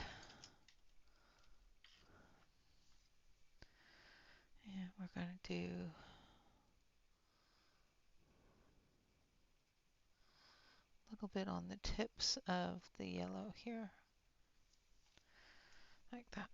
we're going to do a little bit on the tips of the yellow here. Like that.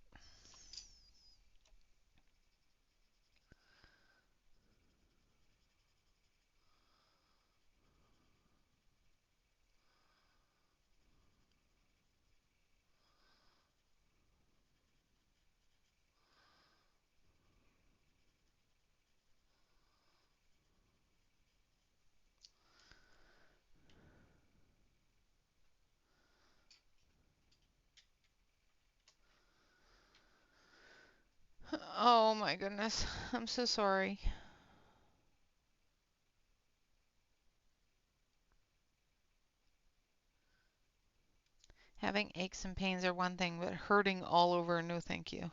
my goodness. I'm so sorry. Having aches and pains are one thing, but hurting all over, no thank you.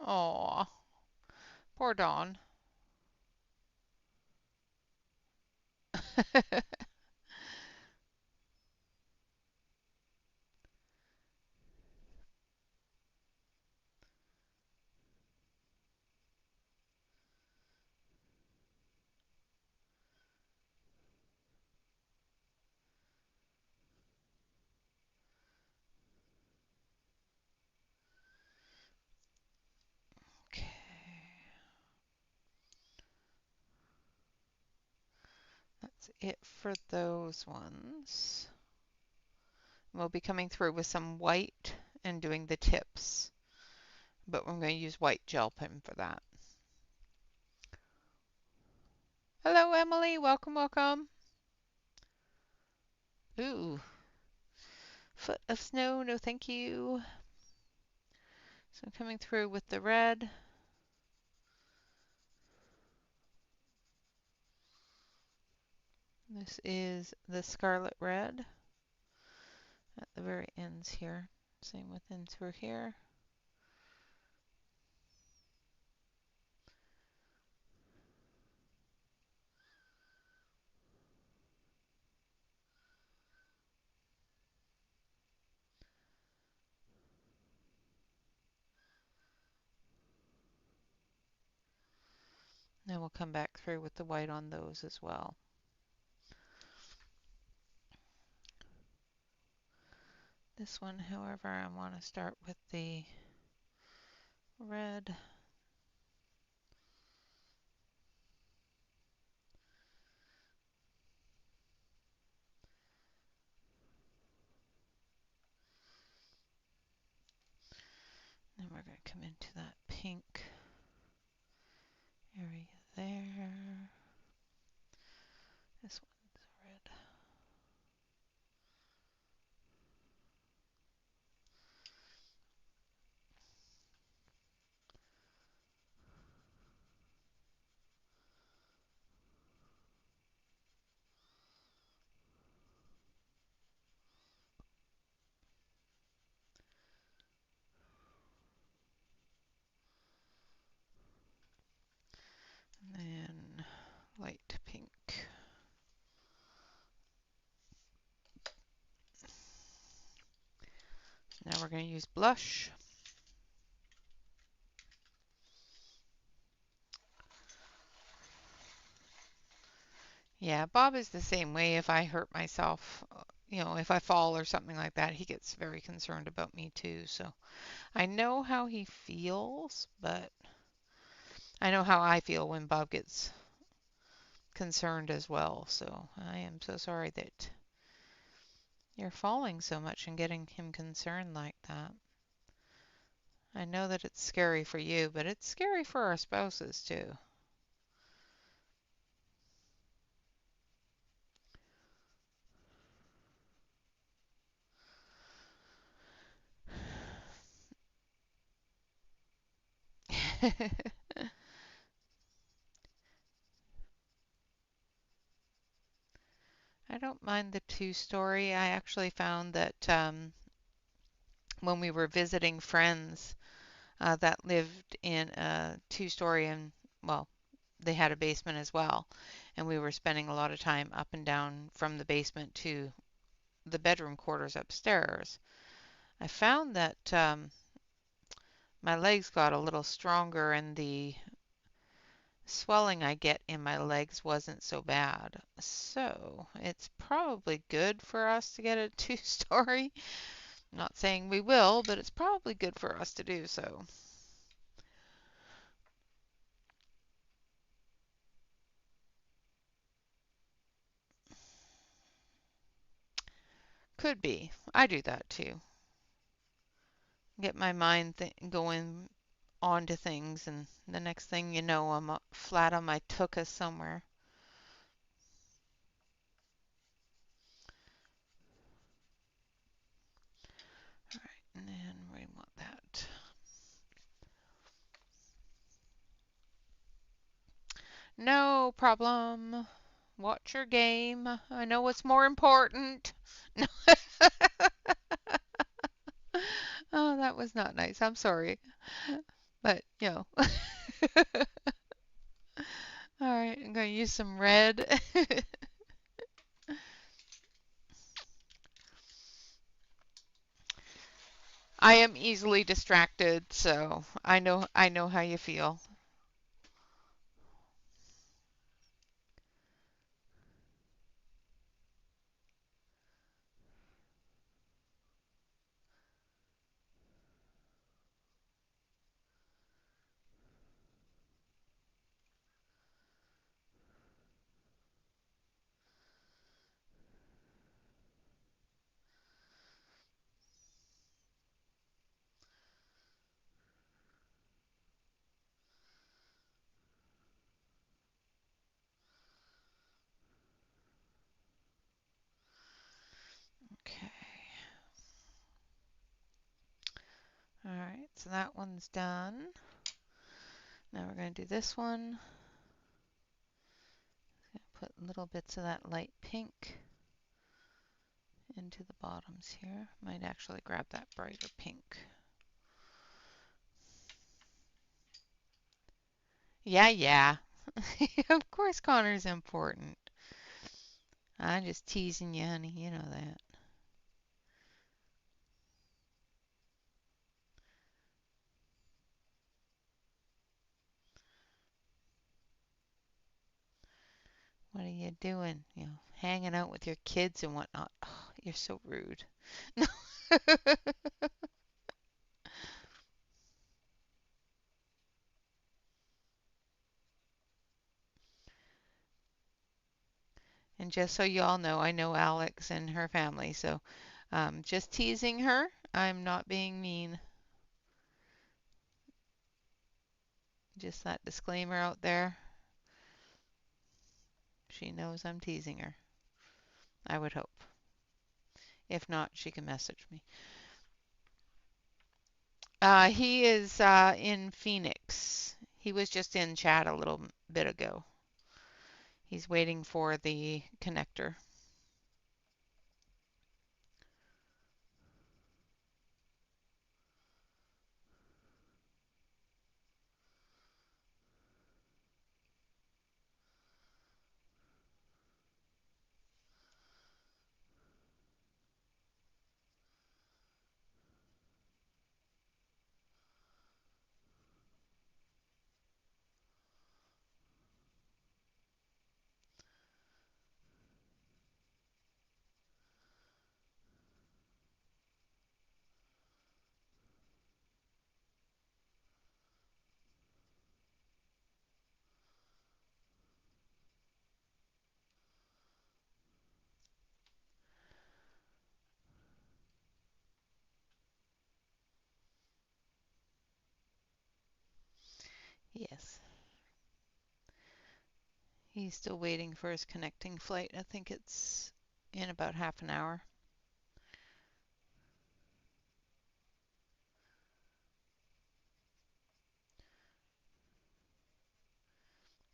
Aw, poor Dawn. Okay, that's it for those ones. We'll be coming through with some white and doing the tips, but I'm going to use white gel pen for that. Hello, Emily. Welcome, welcome. Ooh, foot of snow. No, thank you. So coming through with the red. This is the scarlet red at the very ends here. Same with in through here. Then we'll come back through with the white on those as well. This one, however, I want to start with the red. Then we're going to come into that pink area there. This one's red. And then light pink. Now we're going to use blush. Yeah, Bob is the same way. If I hurt myself, if I fall or something like that, he gets very concerned about me too. So I know how he feels, but I know how I feel when Bob gets concerned as well. So I am so sorry that you're falling so much and getting him concerned like that. I know that it's scary for you, but it's scary for our spouses too. I don't mind the two-story. I actually found that when we were visiting friends that lived in a two-story, and well, they had a basement as well, and we were spending a lot of time up and down from the basement to the bedroom quarters upstairs. I found that my legs got a little stronger and the swelling I get in my legs wasn't so bad. So it's probably good for us to get a two-story. Not saying we will, but it's probably good for us to do so. Could be. I do that too. Get my mind going on to things, and the next thing you know, I'm flat on my tuchus somewhere. All right, and then we want that. No problem. Watch your game. I know what's more important. Oh, that was not nice. I'm sorry. But, All right, I'm going to use some red. I am easily distracted, so I know how you feel. Okay. All right, so that one's done. Now we're going to do this one. Put little bits of that light pink into the bottoms here. Might actually grab that brighter pink. Yeah, yeah. Of course Connor's important. I'm just teasing you, honey. You know that. What are you doing? Hanging out with your kids and whatnot. Oh, you're so rude. And just so you all know, I know Alex and her family, so just teasing her. I'm not being mean. Just that disclaimer out there. She knows I'm teasing her. I would hope. If not, she can message me. He is in Phoenix. He was just in chat a little bit ago. He's waiting for the connector. Yes. He's still waiting for his connecting flight. I think it's in about half an hour.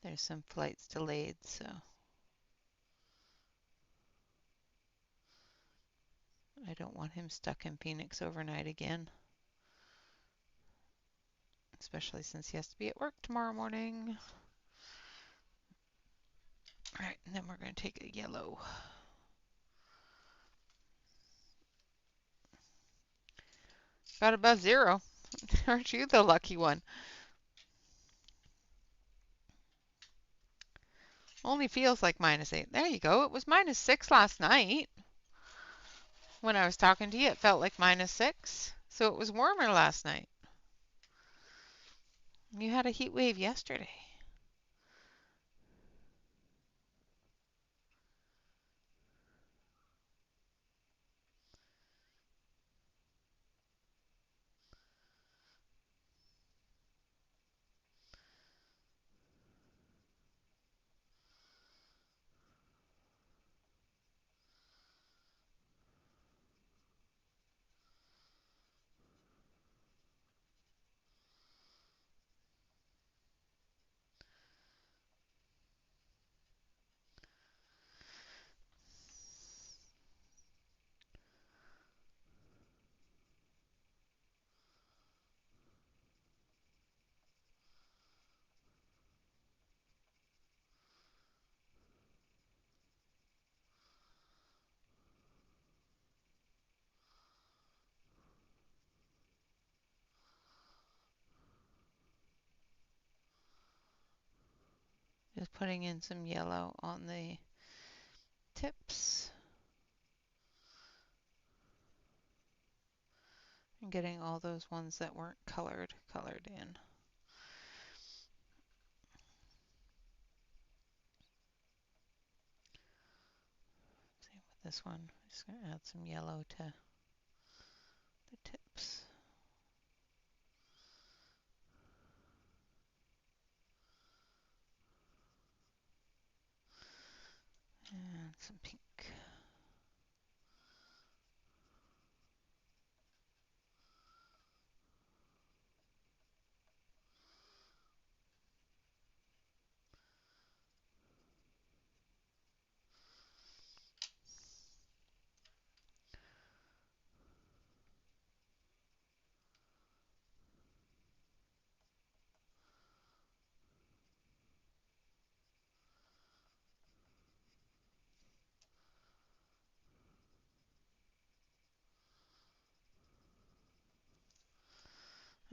There's some flights delayed, so I don't want him stuck in Phoenix overnight again, especially since he has to be at work tomorrow morning. All right, and then we're going to take a yellow. Got above 0. Aren't you the lucky one? Only feels like -8. There you go. It was -6 last night. When I was talking to you, it felt like -6. So it was warmer last night. You had a heat wave yesterday. Just putting in some yellow on the tips. And getting all those ones that weren't colored in. Same with this one. I'm just going to add some yellow to the tips. And some pink.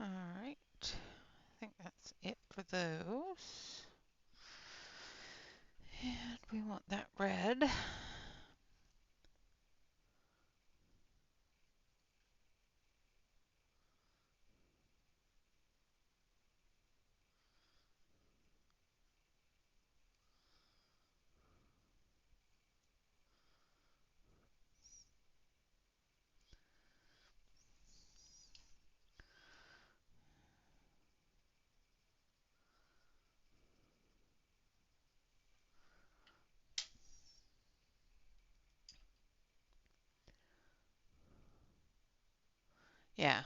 All right. I think that's it for those. And we want that red. Yeah.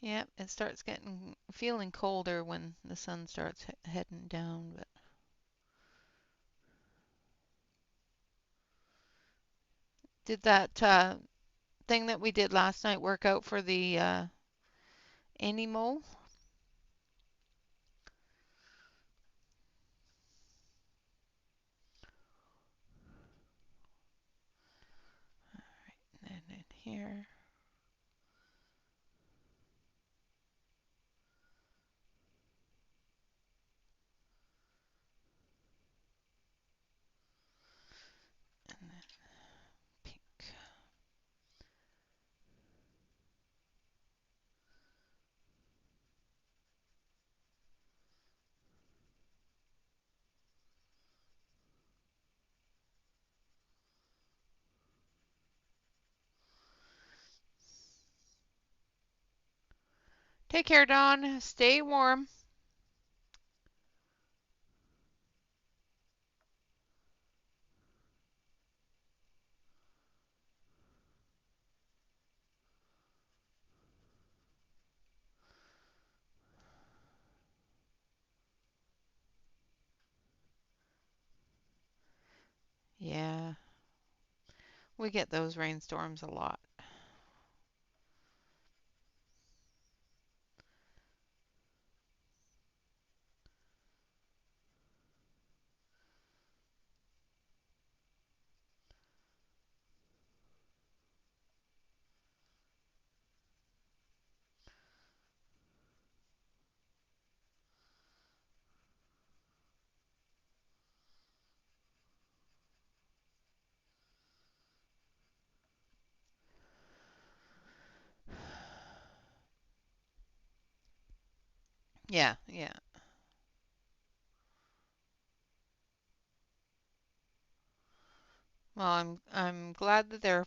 Yep, it starts getting feeling colder when the sun starts heading down, but did that thing that we did last night work out for the animal? And then in here. And then pink. Take care, Dawn. Stay warm. Yeah, we get those rainstorms a lot. Yeah, yeah. Well, I'm glad that they're,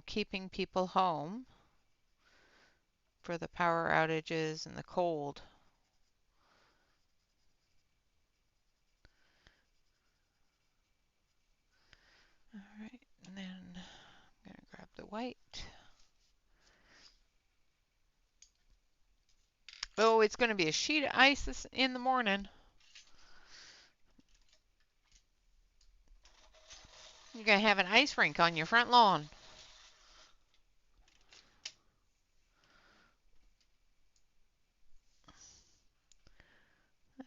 keeping people home for the power outages and the cold. All right, and then I'm gonna grab the white. Oh, it's gonna be a sheet of ice in the morning. You're gonna have an ice rink on your front lawn.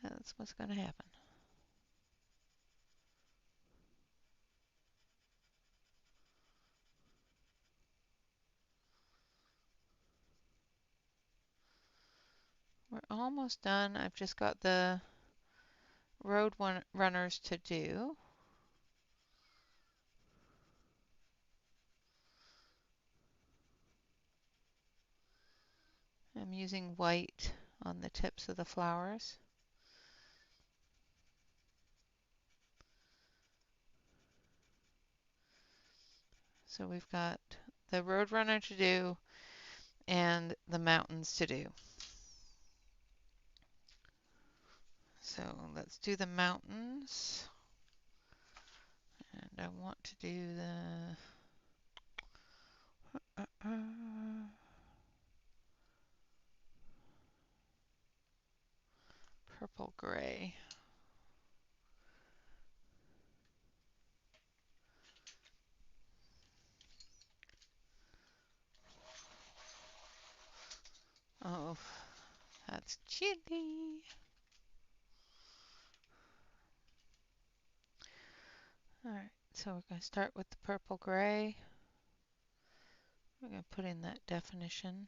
That's what's gonna happen. We're almost done. I've just got the runners to do. I'm using white on the tips of the flowers. So we've got the roadrunner to do and the mountains to do. So let's do the mountains. And I want to do the purple gray. Oh, that's chilly. All right, so we're going to start with the purple gray. We're going to put in that definition.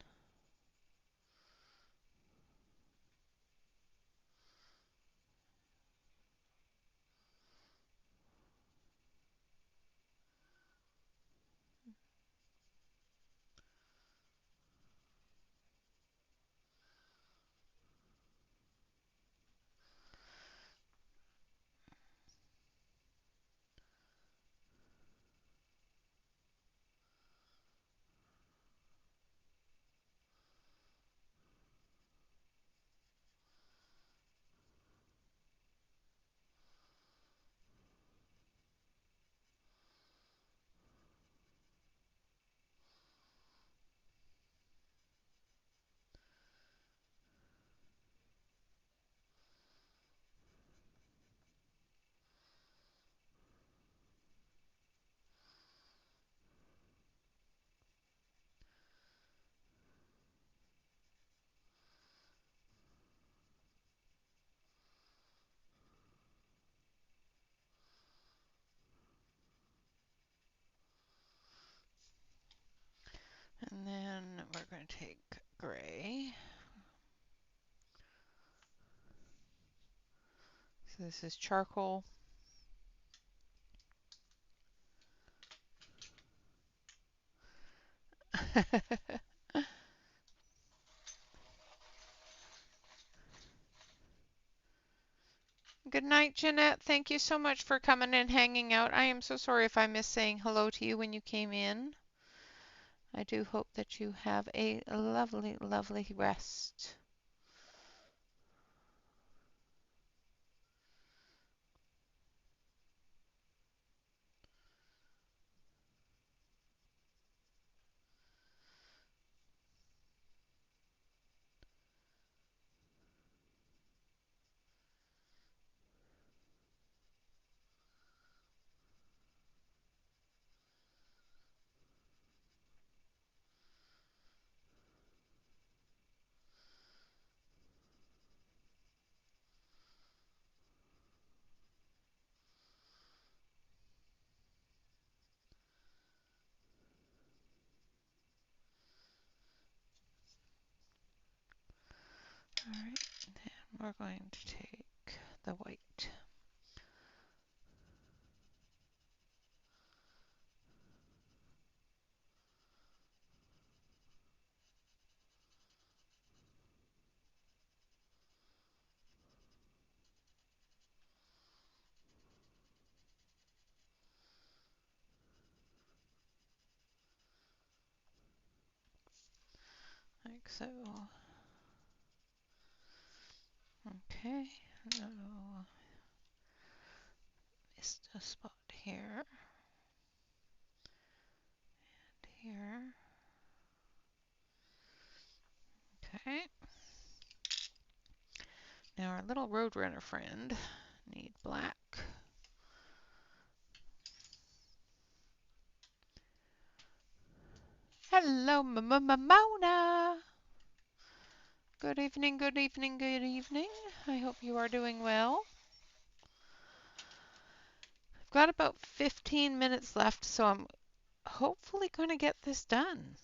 And then we're going to take gray. So this is charcoal. Good night, Jeanette. Thank you so much for coming and hanging out. I am so sorry if I missed saying hello to you when you came in. I do hope that you have a lovely, lovely rest. All right, then we're going to take the white. like so. Okay, no, missed a spot here and here. Okay. Now our little Roadrunner friend need black. Hello, Mona. Good evening, good evening, good evening. I hope you are doing well. I've got about 15 minutes left, so I'm hopefully going to get this done.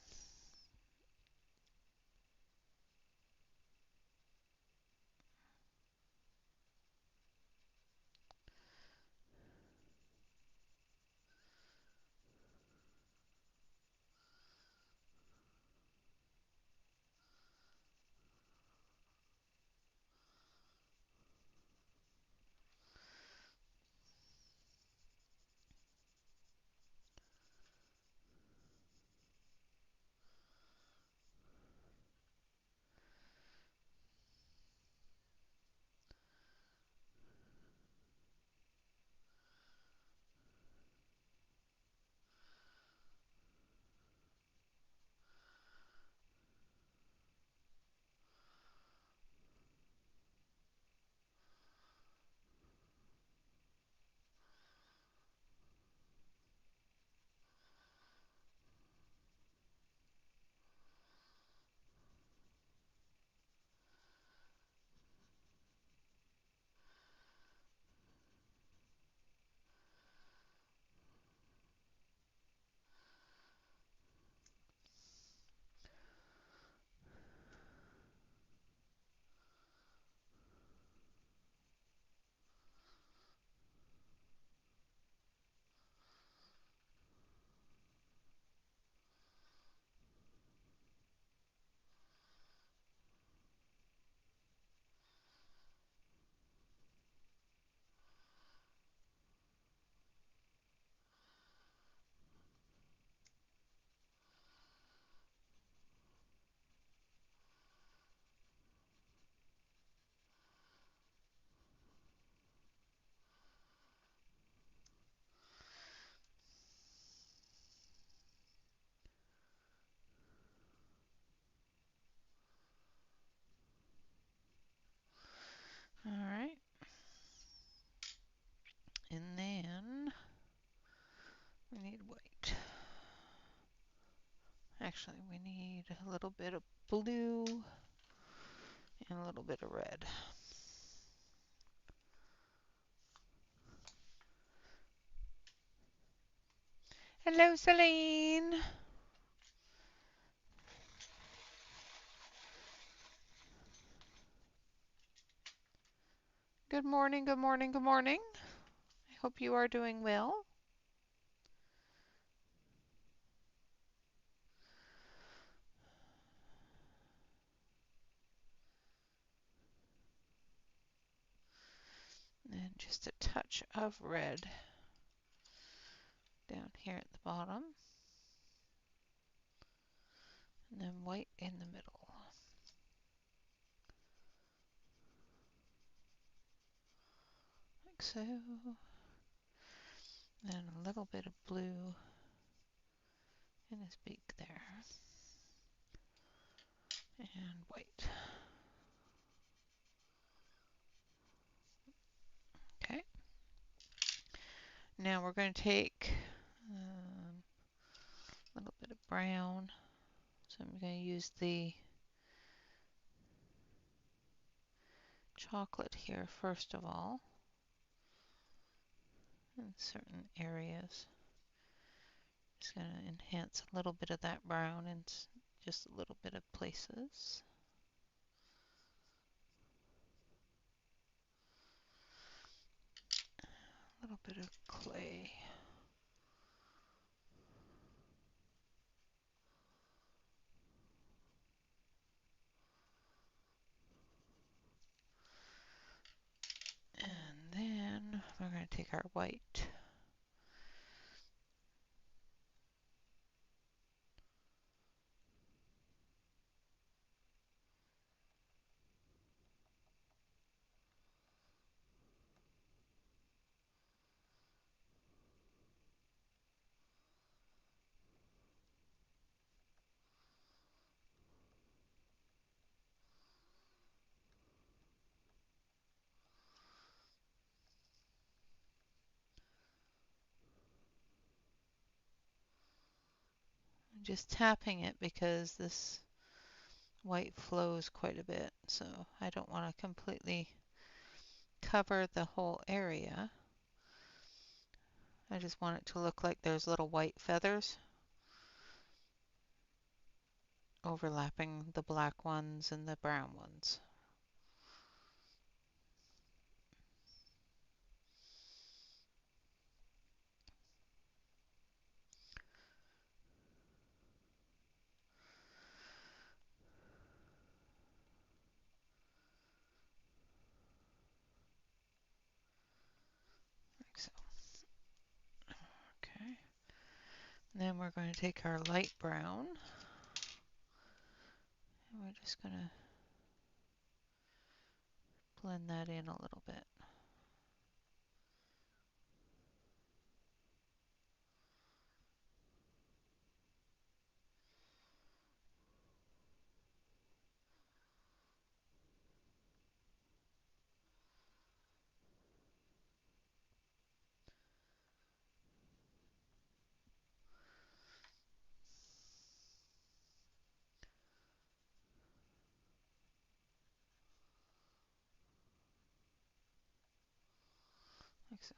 All right. And then we need white. Actually, we need a little bit of blue and a little bit of red. Hello, Celine. Good morning, good morning, good morning. I hope you are doing well. And just a touch of red down here at the bottom. And then white in the middle. Like so. And a little bit of blue in his beak there. And white. Okay. Now we're going to take a little bit of brown. So I'm going to use the chocolate here first of all in certain areas. Just going to enhance a little bit of that brown in just a little bit of places. A little bit of clay. And then we're going to take our white. just tapping it because this white flows quite a bit, so I don't want to completely cover the whole area. I just want it to look like there's little white feathers overlapping the black ones and the brown ones. Like so. Okay. And then we're going to take our light brown and we're just going to blend that in a little bit. Like so.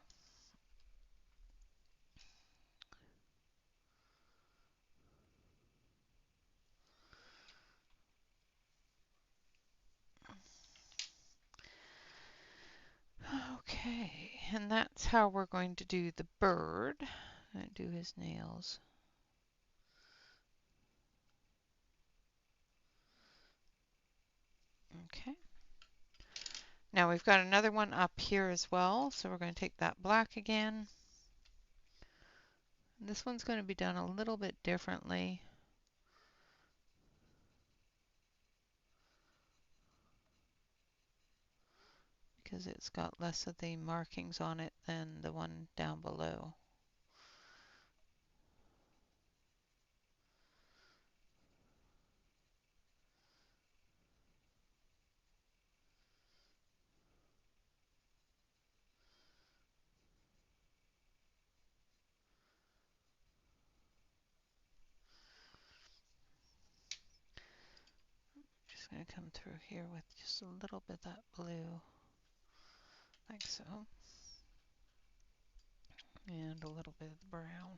Okay, and that's how we're going to do the bird. Do his nails. Okay. Now we've got another one up here as well, so we're going to take that black again. This one's going to be done a little bit differently. Because it's got less of the markings on it than the one down below. Just going to come through here with just a little bit of that blue, like so, and a little bit of the brown.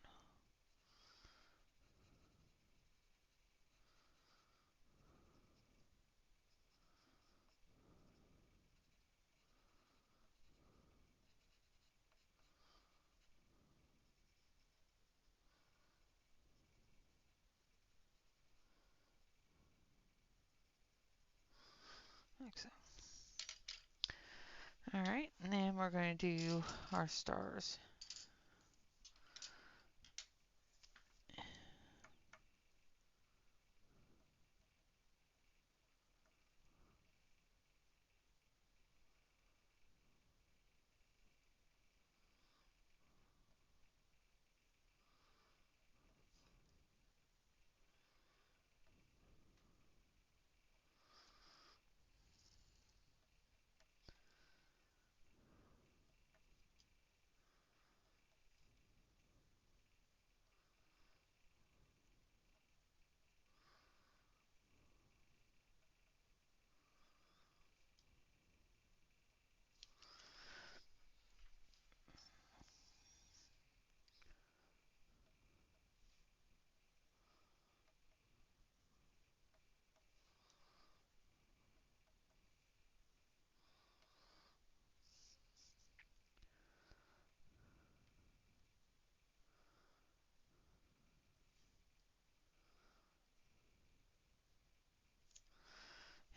Like so. All right, and then we're going to do our stars.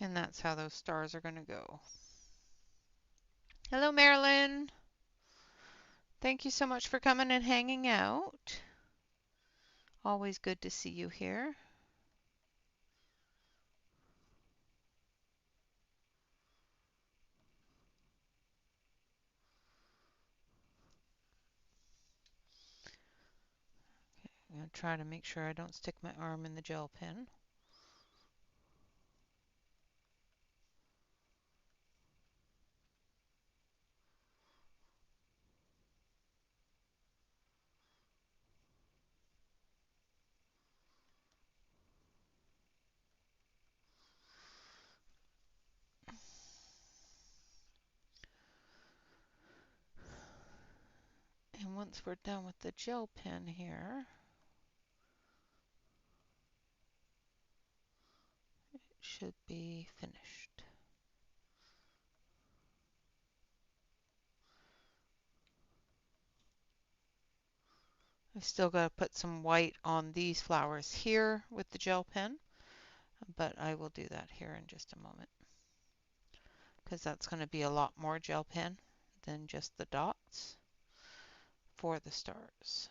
And that's how those stars are going to go. Hello, Marilyn. Thank you so much for coming and hanging out. Always good to see you here. I'm going to try to make sure I don't stick my arm in the gel pen. once we're done with the gel pen here, it should be finished. I still got to put some white on these flowers here with the gel pen, but I will do that here in just a moment because that's going to be a lot more gel pen than just the dots for the stars.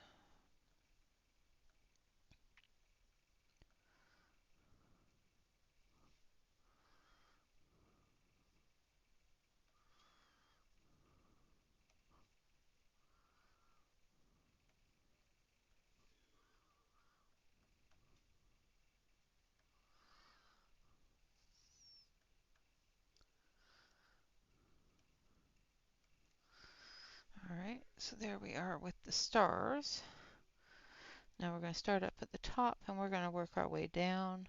All right, so there we are with the stars. Now we're going to start up at the top and we're going to work our way down.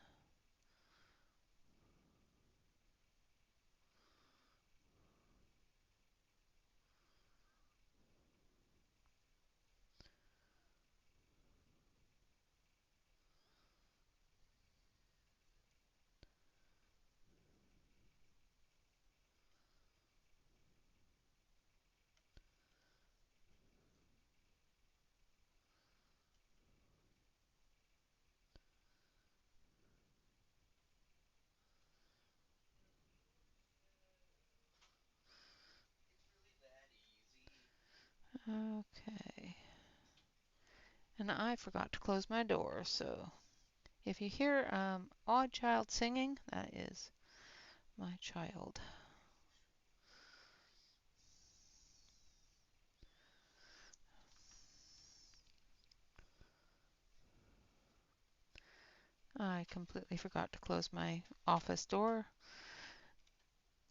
Okay. And I forgot to close my door, so if you hear odd child singing, that is my child. I completely forgot to close my office door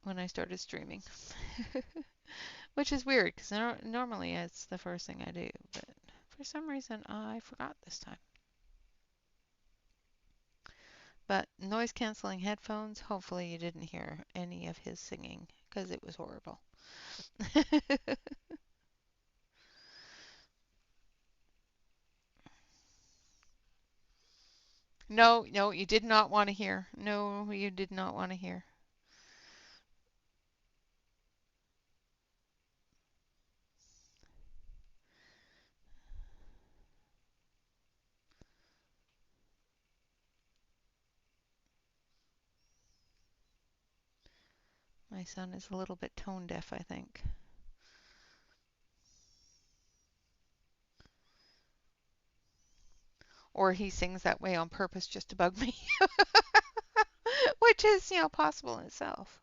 when I started streaming, which is weird because normally it's the first thing I do, but for some reason I forgot this time. But noise canceling headphones, hopefully you didn't hear any of his singing because it was horrible. No, no, you did not want to hear. No, you did not want to hear. My son is a little bit tone deaf, I think. Or he sings that way on purpose just to bug me, which is, possible in itself.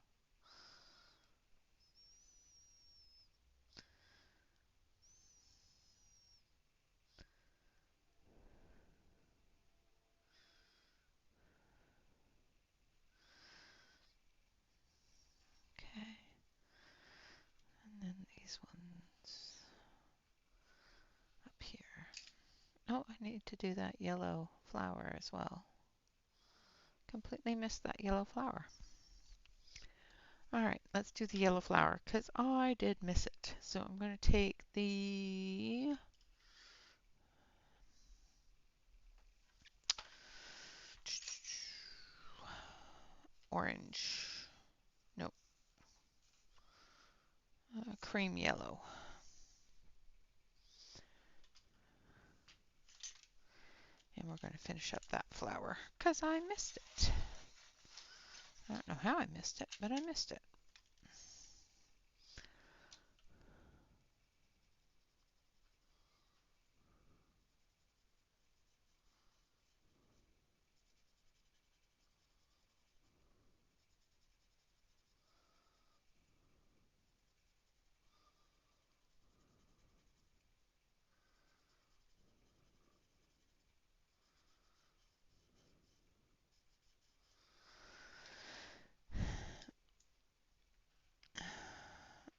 Okay. And then these ones up here. Oh, I need to do that yellow flower as well. Completely missed that yellow flower. All right, let's do the yellow flower because I did miss it. So I'm going to take the orange, nope, cream yellow. And we're going to finish up that flower because I missed it. I don't know how I missed it, but I missed it.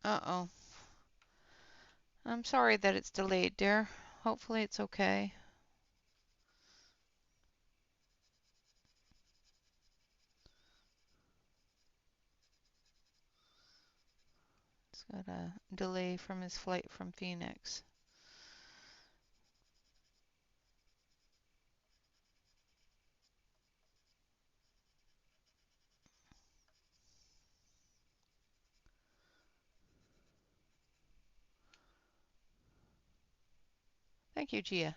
Uh-oh. I'm sorry that it's delayed, dear. Hopefully it's okay. It's got a delay from his flight from Phoenix. Thank you, Gia.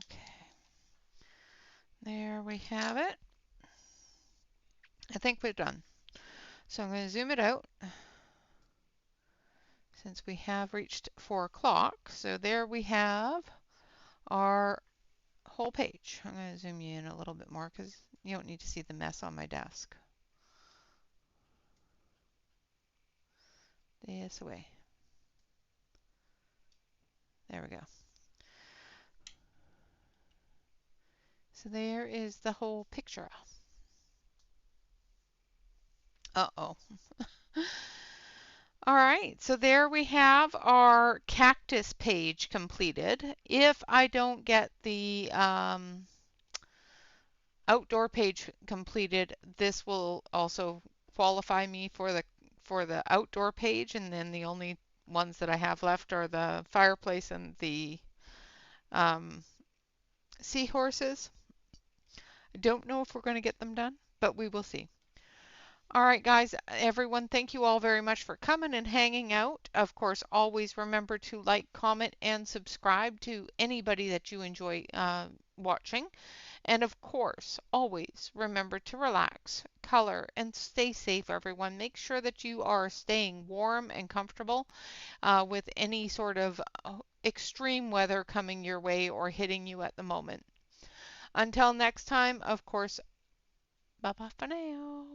Okay, there we have it. I think we're done. So I'm going to zoom it out since we have reached 4 o'clock. So there we have our whole page. I'm going to zoom you in a little bit more because you don't need to see the mess on my desk. This way. There we go. So there is the whole picture. Uh-oh. All right, so there we have our cactus page completed. If I don't get the outdoor page completed, this will also qualify me for the outdoor page, and then the only ones that I have left are the fireplace and the um, seahorses. I don't know if we're going to get them done, but we will see. All right, guys, everyone, thank you all very much for coming and hanging out. Of course, always remember to like, comment, and subscribe to anybody that you enjoy watching. And of course, always remember to relax, color, and stay safe, everyone. Make sure that you are staying warm and comfortable with any sort of extreme weather coming your way or hitting you at the moment. Until next time, of course, bye bye for now.